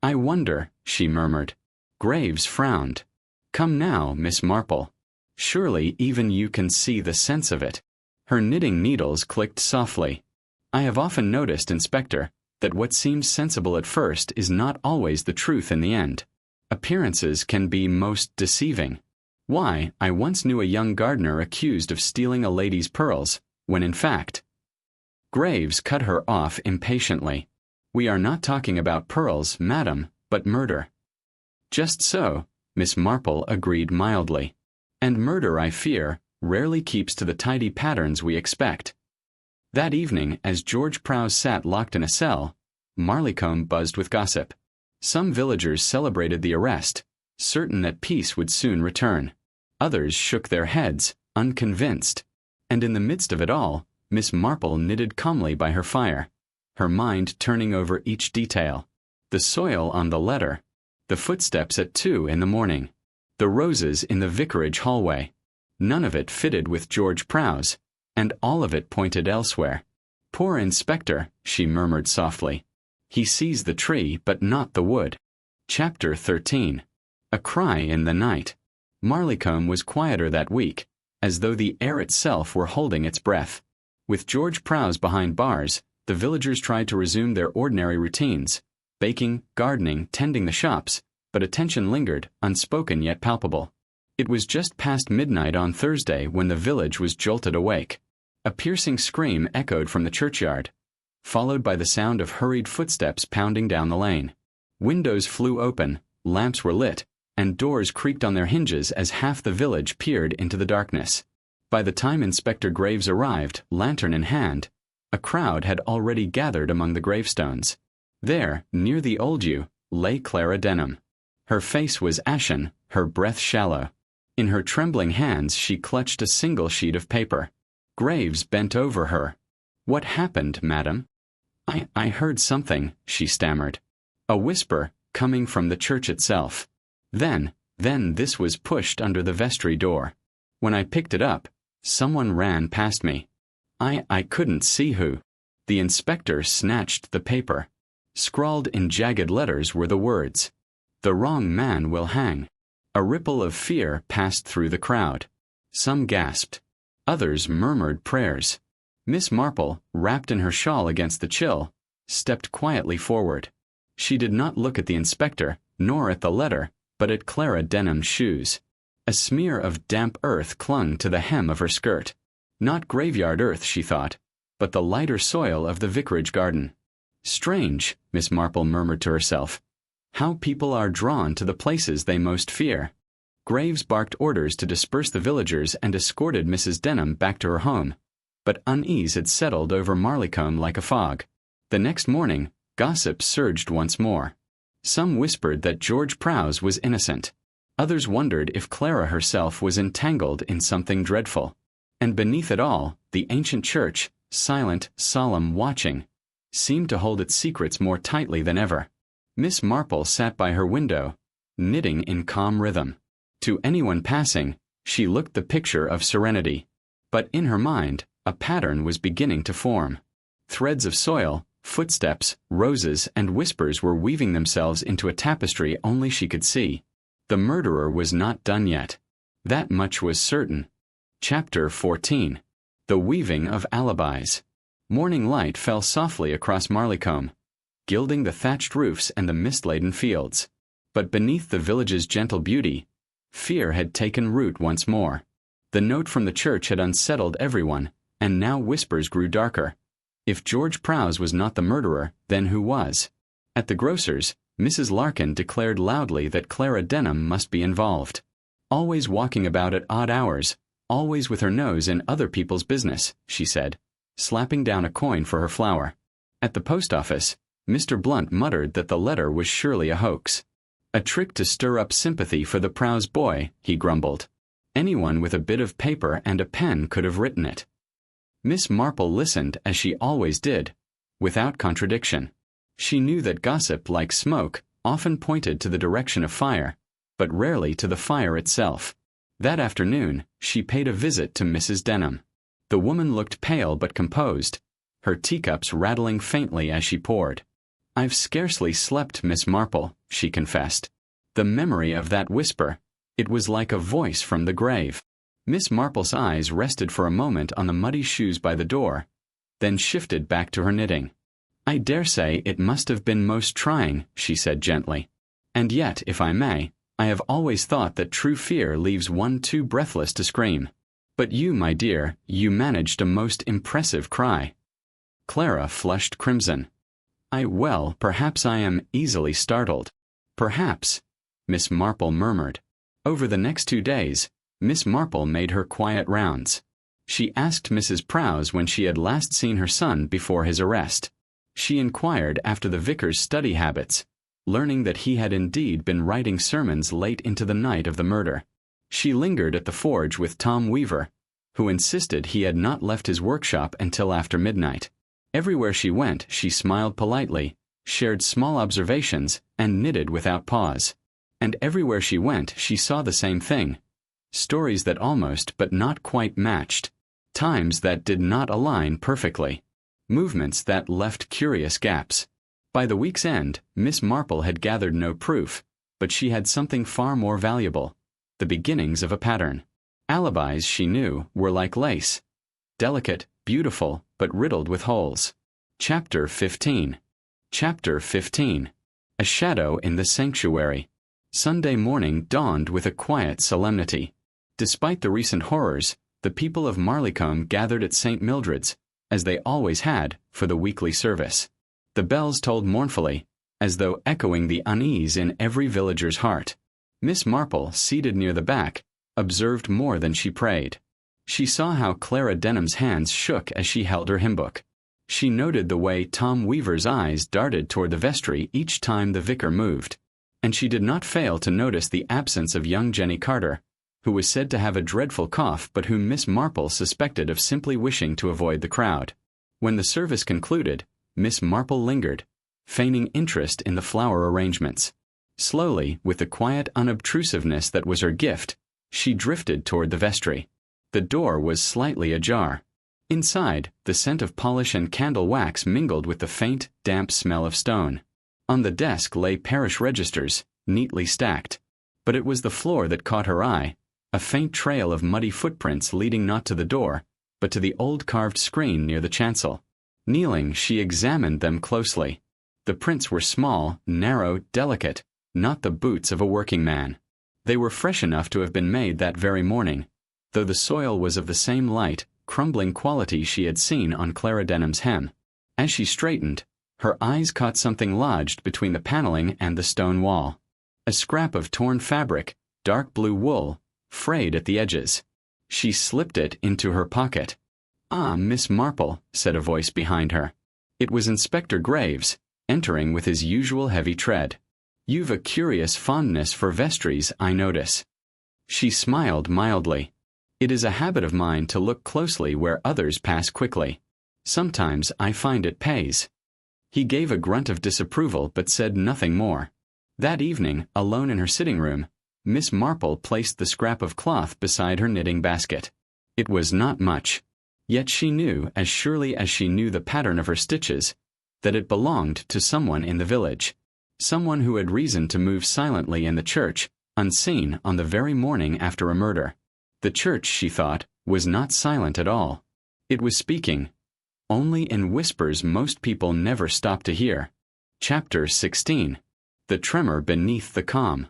"I wonder," she murmured. Graves frowned. "Come now, Miss Marple. Surely even you can see the sense of it." Her knitting needles clicked softly. "I have often noticed, Inspector, that what seems sensible at first is not always the truth in the end. Appearances can be most deceiving. Why, I once knew a young gardener accused of stealing a lady's pearls, when in fact—" Graves cut her off impatiently. "We are not talking about pearls, madam, but murder." "Just so," Miss Marple agreed mildly. "And murder, I fear, rarely keeps to the tidy patterns we expect." That evening, as George Prowse sat locked in a cell, Marleycombe buzzed with gossip. Some villagers celebrated the arrest, certain that peace would soon return. Others shook their heads, unconvinced. And in the midst of it all, Miss Marple knitted calmly by her fire, her mind turning over each detail. The soil on the letter, the footsteps at 2 in the morning, the roses in the vicarage hallway. None of it fitted with George Prowse, and all of it pointed elsewhere. "Poor inspector," she murmured softly. "He sees the tree but not the wood." Chapter 13. A Cry in the Night. Marleycombe was quieter that week, as though the air itself were holding its breath. With George Prowse behind bars, the villagers tried to resume their ordinary routines, baking, gardening, tending the shops, but attention lingered, unspoken yet palpable. It was just past midnight on Thursday when the village was jolted awake. A piercing scream echoed from the churchyard, followed by the sound of hurried footsteps pounding down the lane. Windows flew open, lamps were lit, and doors creaked on their hinges as half the village peered into the darkness. By the time Inspector Graves arrived, lantern in hand, a crowd had already gathered among the gravestones. There, near the old yew, lay Clara Denham. Her face was ashen, her breath shallow. In her trembling hands she clutched a single sheet of paper. Graves bent over her. "What happened, madam?" I heard something," she stammered. A whisper, coming from the church itself. Then this was pushed under the vestry door. When I picked it up, someone ran past me. I couldn't see who." The inspector snatched the paper. Scrawled in jagged letters were the words, "The wrong man will hang." A ripple of fear passed through the crowd. Some gasped. Others murmured prayers. Miss Marple, wrapped in her shawl against the chill, stepped quietly forward. She did not look at the inspector, nor at the letter, but at Clara Denham's shoes. A smear of damp earth clung to the hem of her skirt. Not graveyard earth, she thought, but the lighter soil of the vicarage garden. "Strange," Miss Marple murmured to herself, "how people are drawn to the places they most fear." Graves barked orders to disperse the villagers and escorted Mrs. Denham back to her home, but unease had settled over Marleycombe like a fog. The next morning, gossip surged once more. Some whispered that George Prowse was innocent. Others wondered if Clara herself was entangled in something dreadful. And beneath it all, the ancient church, silent, solemn, watching, seemed to hold its secrets more tightly than ever. Miss Marple sat by her window, knitting in calm rhythm. To anyone passing, she looked the picture of serenity. But in her mind, a pattern was beginning to form. Threads of soil, footsteps, roses, and whispers were weaving themselves into a tapestry only she could see. The murderer was not done yet. That much was certain. Chapter 14. The Weaving of Alibis. Morning light fell softly across Marleycombe, gilding the thatched roofs and the mist-laden fields. But beneath the village's gentle beauty, fear had taken root once more. The note from the church had unsettled everyone, and now whispers grew darker. If George Prowse was not the murderer, then who was? At the grocer's, Mrs. Larkin declared loudly that Clara Denham must be involved. Always walking about at odd hours, always with her nose in other people's business, she said, slapping down a coin for her flour. At the post office, Mr. Blunt muttered that the letter was surely a hoax. "A trick to stir up sympathy for the Prowse boy," he grumbled. "Anyone with a bit of paper and a pen could have written it." Miss Marple listened, as she always did, without contradiction. She knew that gossip, like smoke, often pointed to the direction of fire, but rarely to the fire itself. That afternoon, she paid a visit to Mrs. Denham. The woman looked pale but composed, her teacups rattling faintly as she poured. "I've scarcely slept, Miss Marple," she confessed. The memory of that whisper, it was like a voice from the grave. Miss Marple's eyes rested for a moment on the muddy shoes by the door, then shifted back to her knitting. "I dare say it must have been most trying," she said gently. "And yet, if I may, I have always thought that true fear leaves one too breathless to scream. But you, my dear, you managed a most impressive cry." Clara flushed crimson. Perhaps I am easily startled." "Perhaps," Miss Marple murmured. Over the next 2 days, Miss Marple made her quiet rounds. She asked Mrs. Prowse when she had last seen her son before his arrest. She inquired after the vicar's study habits, learning that he had indeed been writing sermons late into the night of the murder. She lingered at the forge with Tom Weaver, who insisted he had not left his workshop until after midnight. Everywhere she went, she smiled politely, shared small observations, and knitted without pause. And everywhere she went, she saw the same thing. Stories that almost but not quite matched. Times that did not align perfectly. Movements that left curious gaps. By the week's end, Miss Marple had gathered no proof, but she had something far more valuable: the beginnings of a pattern. Alibis, she knew, were like lace. Delicate, beautiful, but riddled with holes. Chapter 15. Chapter 15. A Shadow in the Sanctuary. Sunday morning dawned with a quiet solemnity. Despite the recent horrors, the people of Marleycombe gathered at St. Mildred's, as they always had, for the weekly service. The bells tolled mournfully, as though echoing the unease in every villager's heart. Miss Marple, seated near the back, observed more than she prayed. She saw how Clara Denham's hands shook as she held her hymn-book. She noted the way Tom Weaver's eyes darted toward the vestry each time the vicar moved. And she did not fail to notice the absence of young Jenny Carter, who was said to have a dreadful cough but whom Miss Marple suspected of simply wishing to avoid the crowd. When the service concluded, Miss Marple lingered, feigning interest in the flower arrangements. Slowly, with the quiet unobtrusiveness that was her gift, she drifted toward the vestry. The door was slightly ajar. Inside, the scent of polish and candle wax mingled with the faint, damp smell of stone. On the desk lay parish registers, neatly stacked. But it was the floor that caught her eye, a faint trail of muddy footprints leading not to the door, but to the old carved screen near the chancel. Kneeling, she examined them closely. The prints were small, narrow, delicate, not the boots of a working man. They were fresh enough to have been made that very morning, though the soil was of the same light, crumbling quality she had seen on Clara Denham's hem. As she straightened, her eyes caught something lodged between the paneling and the stone wall. A scrap of torn fabric, dark blue wool, frayed at the edges. She slipped it into her pocket. "Ah, Miss Marple," said a voice behind her. It was Inspector Graves, entering with his usual heavy tread. "You've a curious fondness for vestries, I notice." She smiled mildly. "It is a habit of mine to look closely where others pass quickly. Sometimes I find it pays." He gave a grunt of disapproval but said nothing more. That evening, alone in her sitting room, Miss Marple placed the scrap of cloth beside her knitting basket. It was not much. Yet she knew, as surely as she knew the pattern of her stitches, that it belonged to someone in the village. Someone who had reason to move silently in the church, unseen on the very morning after a murder. The church, she thought, was not silent at all. It was speaking. Only in whispers most people never stop to hear. Chapter 16. The tremor beneath the calm.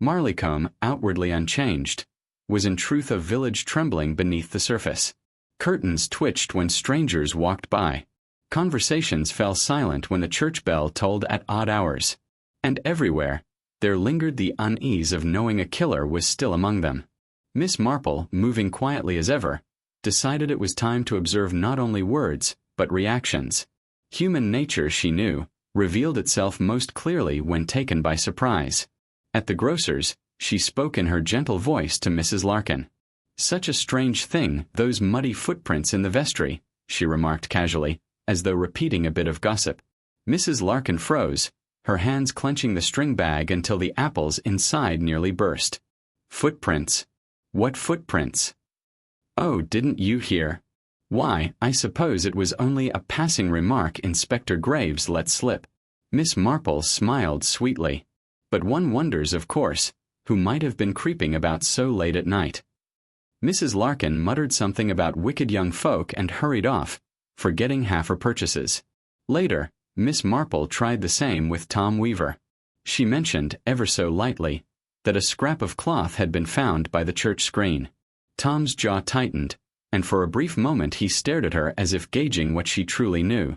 Marleycombe, outwardly unchanged, was in truth a village trembling beneath the surface. Curtains twitched when strangers walked by. Conversations fell silent when the church bell tolled at odd hours. And everywhere, there lingered the unease of knowing a killer was still among them. Miss Marple, moving quietly as ever, decided it was time to observe not only words, but reactions. Human nature, she knew, revealed itself most clearly when taken by surprise. At the grocer's, she spoke in her gentle voice to Mrs. Larkin. "Such a strange thing, those muddy footprints in the vestry," she remarked casually, as though repeating a bit of gossip. Mrs. Larkin froze, her hands clenching the string bag until the apples inside nearly burst. "Footprints? What footprints?" "Oh, didn't you hear? Why, I suppose it was only a passing remark Inspector Graves let slip." Miss Marple smiled sweetly. But one wonders, of course, who might have been creeping about so late at night. Mrs. Larkin muttered something about wicked young folk and hurried off, forgetting half her purchases. Later, Miss Marple tried the same with Tom Weaver. She mentioned, ever so lightly, that a scrap of cloth had been found by the church screen. Tom's jaw tightened, and for a brief moment he stared at her as if gauging what she truly knew.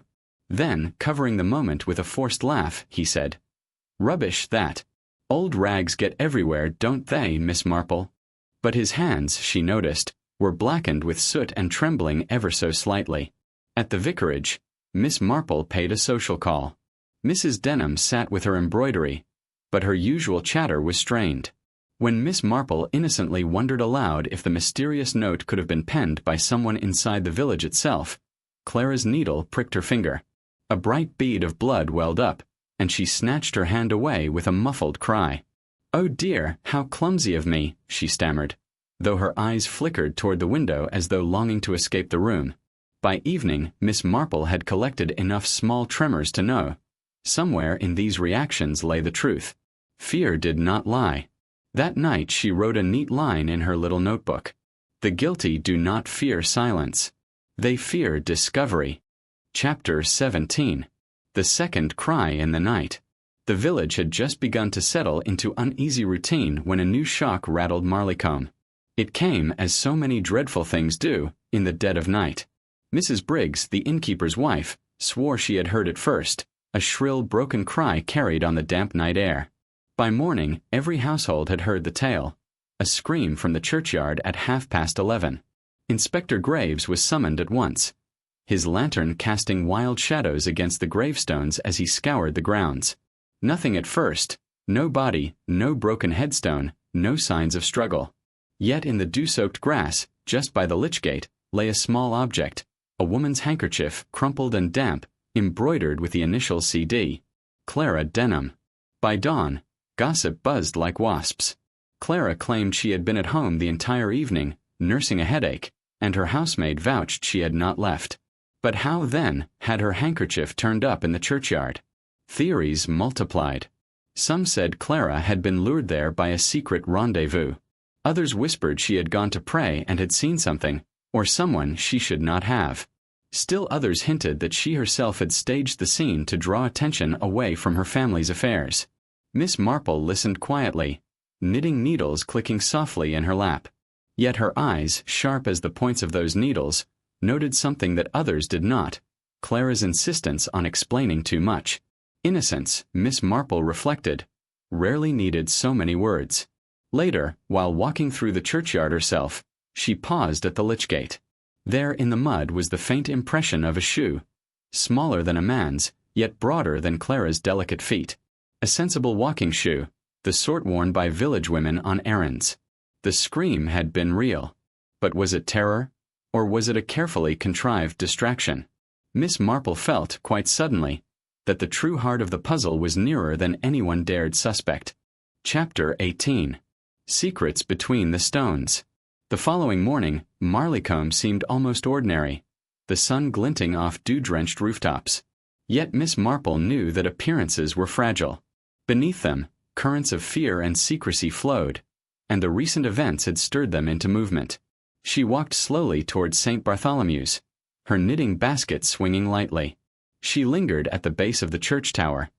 Then, covering the moment with a forced laugh, he said, "Rubbish, that. Old rags get everywhere, don't they, Miss Marple?" But his hands, she noticed, were blackened with soot and trembling ever so slightly. At the vicarage, Miss Marple paid a social call. Mrs. Denham sat with her embroidery, but her usual chatter was strained. When Miss Marple innocently wondered aloud if the mysterious note could have been penned by someone inside the village itself, Clara's needle pricked her finger. A bright bead of blood welled up, and she snatched her hand away with a muffled cry. "Oh dear, how clumsy of me," she stammered, though her eyes flickered toward the window as though longing to escape the room. By evening, Miss Marple had collected enough small tremors to know. Somewhere in these reactions lay the truth. Fear did not lie. That night she wrote a neat line in her little notebook. The guilty do not fear silence. They fear discovery. Chapter 17. The Second Cry in the Night. The village had just begun to settle into uneasy routine when a new shock rattled Marleycombe. It came, as so many dreadful things do, in the dead of night. Mrs. Briggs, the innkeeper's wife, swore she had heard it first, a shrill, broken cry carried on the damp night air. By morning, every household had heard the tale. A scream from the churchyard at 11:30. Inspector Graves was summoned at once, his lantern casting wild shadows against the gravestones as he scoured the grounds. Nothing at first, no body, no broken headstone, no signs of struggle. Yet in the dew-soaked grass, just by the lich gate, lay a small object, a woman's handkerchief, crumpled and damp, embroidered with the initials CD. Clara Denham. By dawn, gossip buzzed like wasps. Clara claimed she had been at home the entire evening, nursing a headache, and her housemaid vouched she had not left. But how, then, had her handkerchief turned up in the churchyard? Theories multiplied. Some said Clara had been lured there by a secret rendezvous. Others whispered she had gone to pray and had seen something, or someone she should not have. Still others hinted that she herself had staged the scene to draw attention away from her family's affairs. Miss Marple listened quietly, knitting needles clicking softly in her lap. Yet her eyes, sharp as the points of those needles, noted something that others did not: Clara's insistence on explaining too much. Innocence, Miss Marple reflected, rarely needed so many words. Later, while walking through the churchyard herself, she paused at the lich gate. There in the mud was the faint impression of a shoe, smaller than a man's, yet broader than Clara's delicate feet. A sensible walking shoe, the sort worn by village women on errands. The scream had been real. But was it terror, or was it a carefully contrived distraction? Miss Marple felt, quite suddenly, that the true heart of the puzzle was nearer than anyone dared suspect. Chapter 18. Secrets Between the Stones. The following morning, Marleycombe seemed almost ordinary, the sun glinting off dew-drenched rooftops. Yet Miss Marple knew that appearances were fragile. Beneath them, currents of fear and secrecy flowed, and the recent events had stirred them into movement. She walked slowly towards St. Bartholomew's, her knitting basket swinging lightly. She lingered at the base of the church tower,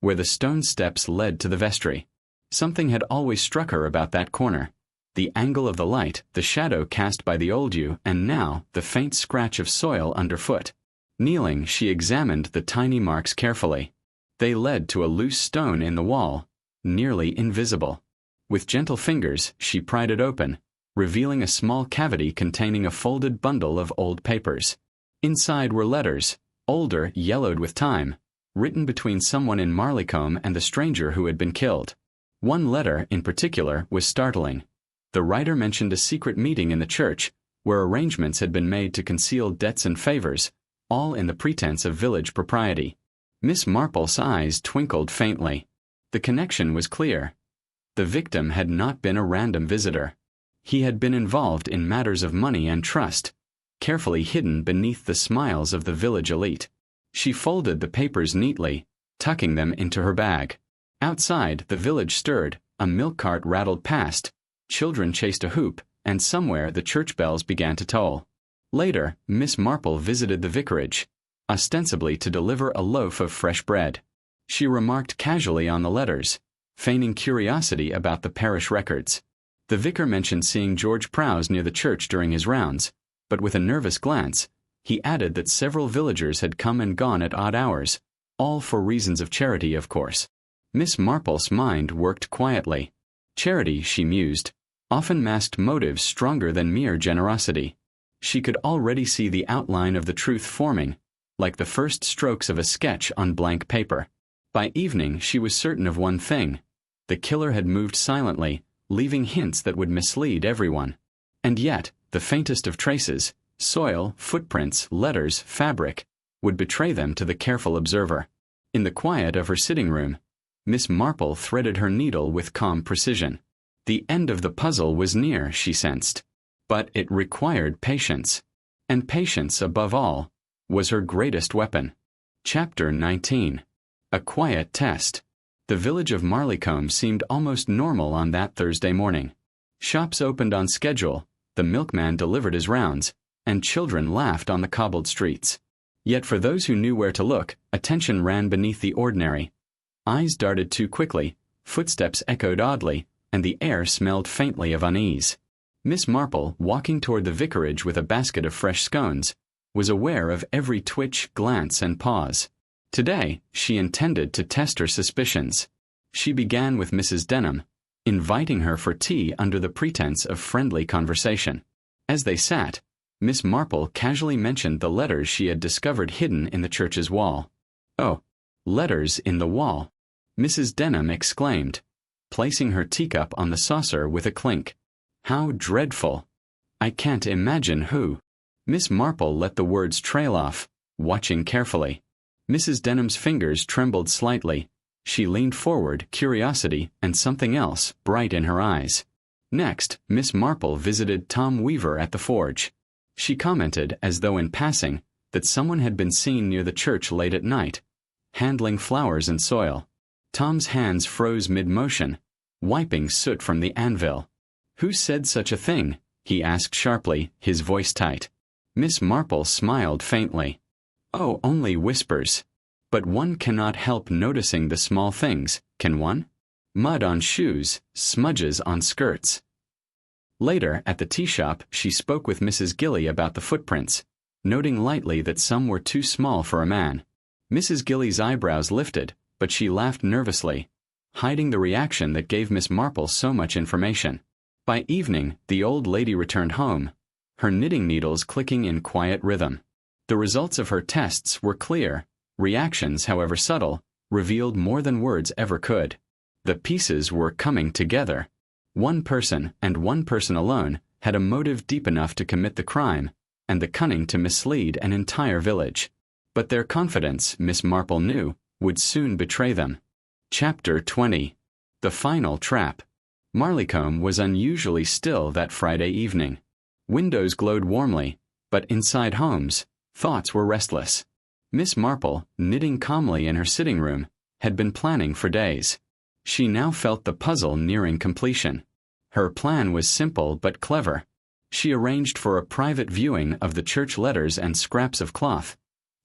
where the stone steps led to the vestry. Something had always struck her about that corner: the angle of the light, the shadow cast by the old yew, and now the faint scratch of soil underfoot. Kneeling, she examined the tiny marks carefully. They led to a loose stone in the wall, nearly invisible. With gentle fingers, she pried it open, revealing a small cavity containing a folded bundle of old papers. Inside were letters, older, yellowed with time, written between someone in Marleycombe and the stranger who had been killed. One letter, in particular, was startling. The writer mentioned a secret meeting in the church, where arrangements had been made to conceal debts and favors, all in the pretense of village propriety. Miss Marple's eyes twinkled faintly. The connection was clear. The victim had not been a random visitor. He had been involved in matters of money and trust, carefully hidden beneath the smiles of the village elite. She folded the papers neatly, tucking them into her bag. Outside, the village stirred, a milk cart rattled past, children chased a hoop, and somewhere the church bells began to toll. Later, Miss Marple visited the vicarage, ostensibly to deliver a loaf of fresh bread. She remarked casually on the letters, feigning curiosity about the parish records. The vicar mentioned seeing George Prowse near the church during his rounds, but with a nervous glance, he added that several villagers had come and gone at odd hours, all for reasons of charity, of course. Miss Marple's mind worked quietly. Charity, she mused, often masked motives stronger than mere generosity. She could already see the outline of the truth forming, like the first strokes of a sketch on blank paper. By evening, she was certain of one thing: the killer had moved silently, leaving hints that would mislead everyone. And yet, the faintest of traces, soil, footprints, letters, fabric, would betray them to the careful observer. In the quiet of her sitting room, Miss Marple threaded her needle with calm precision. The end of the puzzle was near, she sensed. But it required patience. And patience, above all, was her greatest weapon. Chapter 19. A Quiet Test. The village of Marleycombe seemed almost normal on that Thursday morning. Shops opened on schedule, the milkman delivered his rounds, and children laughed on the cobbled streets. Yet for those who knew where to look, attention ran beneath the ordinary. Eyes darted too quickly, footsteps echoed oddly, and the air smelled faintly of unease. Miss Marple, walking toward the vicarage with a basket of fresh scones, was aware of every twitch, glance, and pause. Today, she intended to test her suspicions. She began with Mrs. Denham, inviting her for tea under the pretense of friendly conversation. As they sat, Miss Marple casually mentioned the letters she had discovered hidden in the church's wall. "Oh, letters in the wall," Mrs. Denham exclaimed, placing her teacup on the saucer with a clink. "How dreadful! I can't imagine who." Miss Marple let the words trail off, watching carefully. Mrs. Denham's fingers trembled slightly. She leaned forward, curiosity and something else bright in her eyes. Next, Miss Marple visited Tom Weaver at the forge. She commented, as though in passing, that someone had been seen near the church late at night, handling flowers and soil. Tom's hands froze mid-motion, wiping soot from the anvil. "Who said such a thing?" he asked sharply, his voice tight. Miss Marple smiled faintly. "Oh, only whispers. But one cannot help noticing the small things, can one? Mud on shoes, smudges on skirts." Later, at the tea shop, she spoke with Mrs. Gilly about the footprints, noting lightly that some were too small for a man. Mrs. Gilly's eyebrows lifted, but she laughed nervously, hiding the reaction that gave Miss Marple so much information. By evening, the old lady returned home, her knitting needles clicking in quiet rhythm. The results of her tests were clear. Reactions, however subtle, revealed more than words ever could. The pieces were coming together. One person, and one person alone, had a motive deep enough to commit the crime, and the cunning to mislead an entire village. But their confidence, Miss Marple knew, would soon betray them. Chapter 20. The Final Trap. Marleycombe was unusually still that Friday evening. Windows glowed warmly, but inside homes, thoughts were restless. Miss Marple, knitting calmly in her sitting room, had been planning for days. She now felt the puzzle nearing completion. Her plan was simple but clever. She arranged for a private viewing of the church letters and scraps of cloth,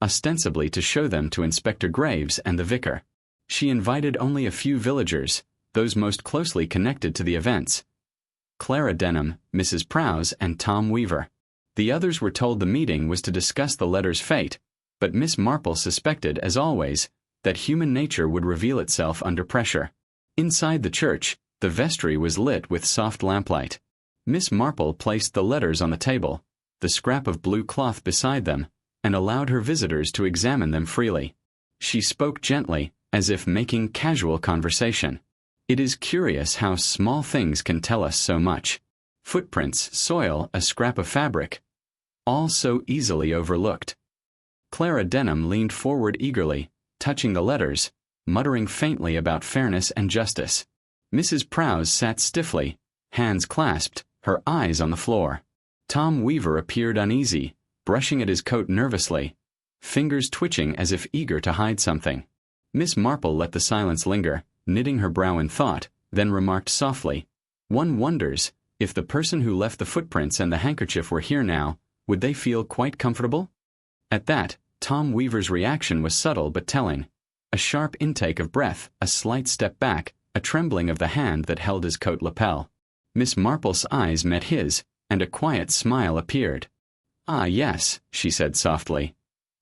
ostensibly to show them to Inspector Graves and the vicar. She invited only a few villagers, those most closely connected to the events: Clara Denham, Mrs. Prowse, and Tom Weaver. The others were told the meeting was to discuss the letter's fate, but Miss Marple suspected, as always, that human nature would reveal itself under pressure. Inside the church, the vestry was lit with soft lamplight. Miss Marple placed the letters on the table, the scrap of blue cloth beside them, and allowed her visitors to examine them freely. She spoke gently, as if making casual conversation. It is curious how small things can tell us so much. Footprints, soil, a scrap of fabric, all so easily overlooked. Clara Denham leaned forward eagerly, touching the letters, muttering faintly about fairness and justice. Mrs. Prowse sat stiffly, hands clasped, her eyes on the floor. Tom Weaver appeared uneasy, brushing at his coat nervously, fingers twitching as if eager to hide something. Miss Marple let the silence linger, knitting her brow in thought, then remarked softly, "One wonders, if the person who left the footprints and the handkerchief were here now, would they feel quite comfortable?" At that, Tom Weaver's reaction was subtle but telling. A sharp intake of breath, a slight step back, a trembling of the hand that held his coat lapel. Miss Marple's eyes met his, and a quiet smile appeared. "Ah, yes," she said softly.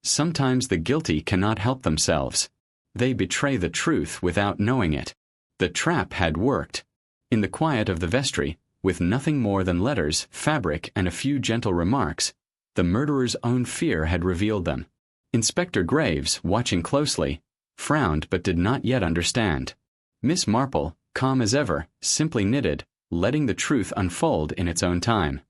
"Sometimes the guilty cannot help themselves. They betray the truth without knowing it." The trap had worked. In the quiet of the vestry, with nothing more than letters, fabric, and a few gentle remarks, the murderer's own fear had revealed them. Inspector Graves, watching closely, frowned but did not yet understand. Miss Marple, calm as ever, simply knitted, letting the truth unfold in its own time.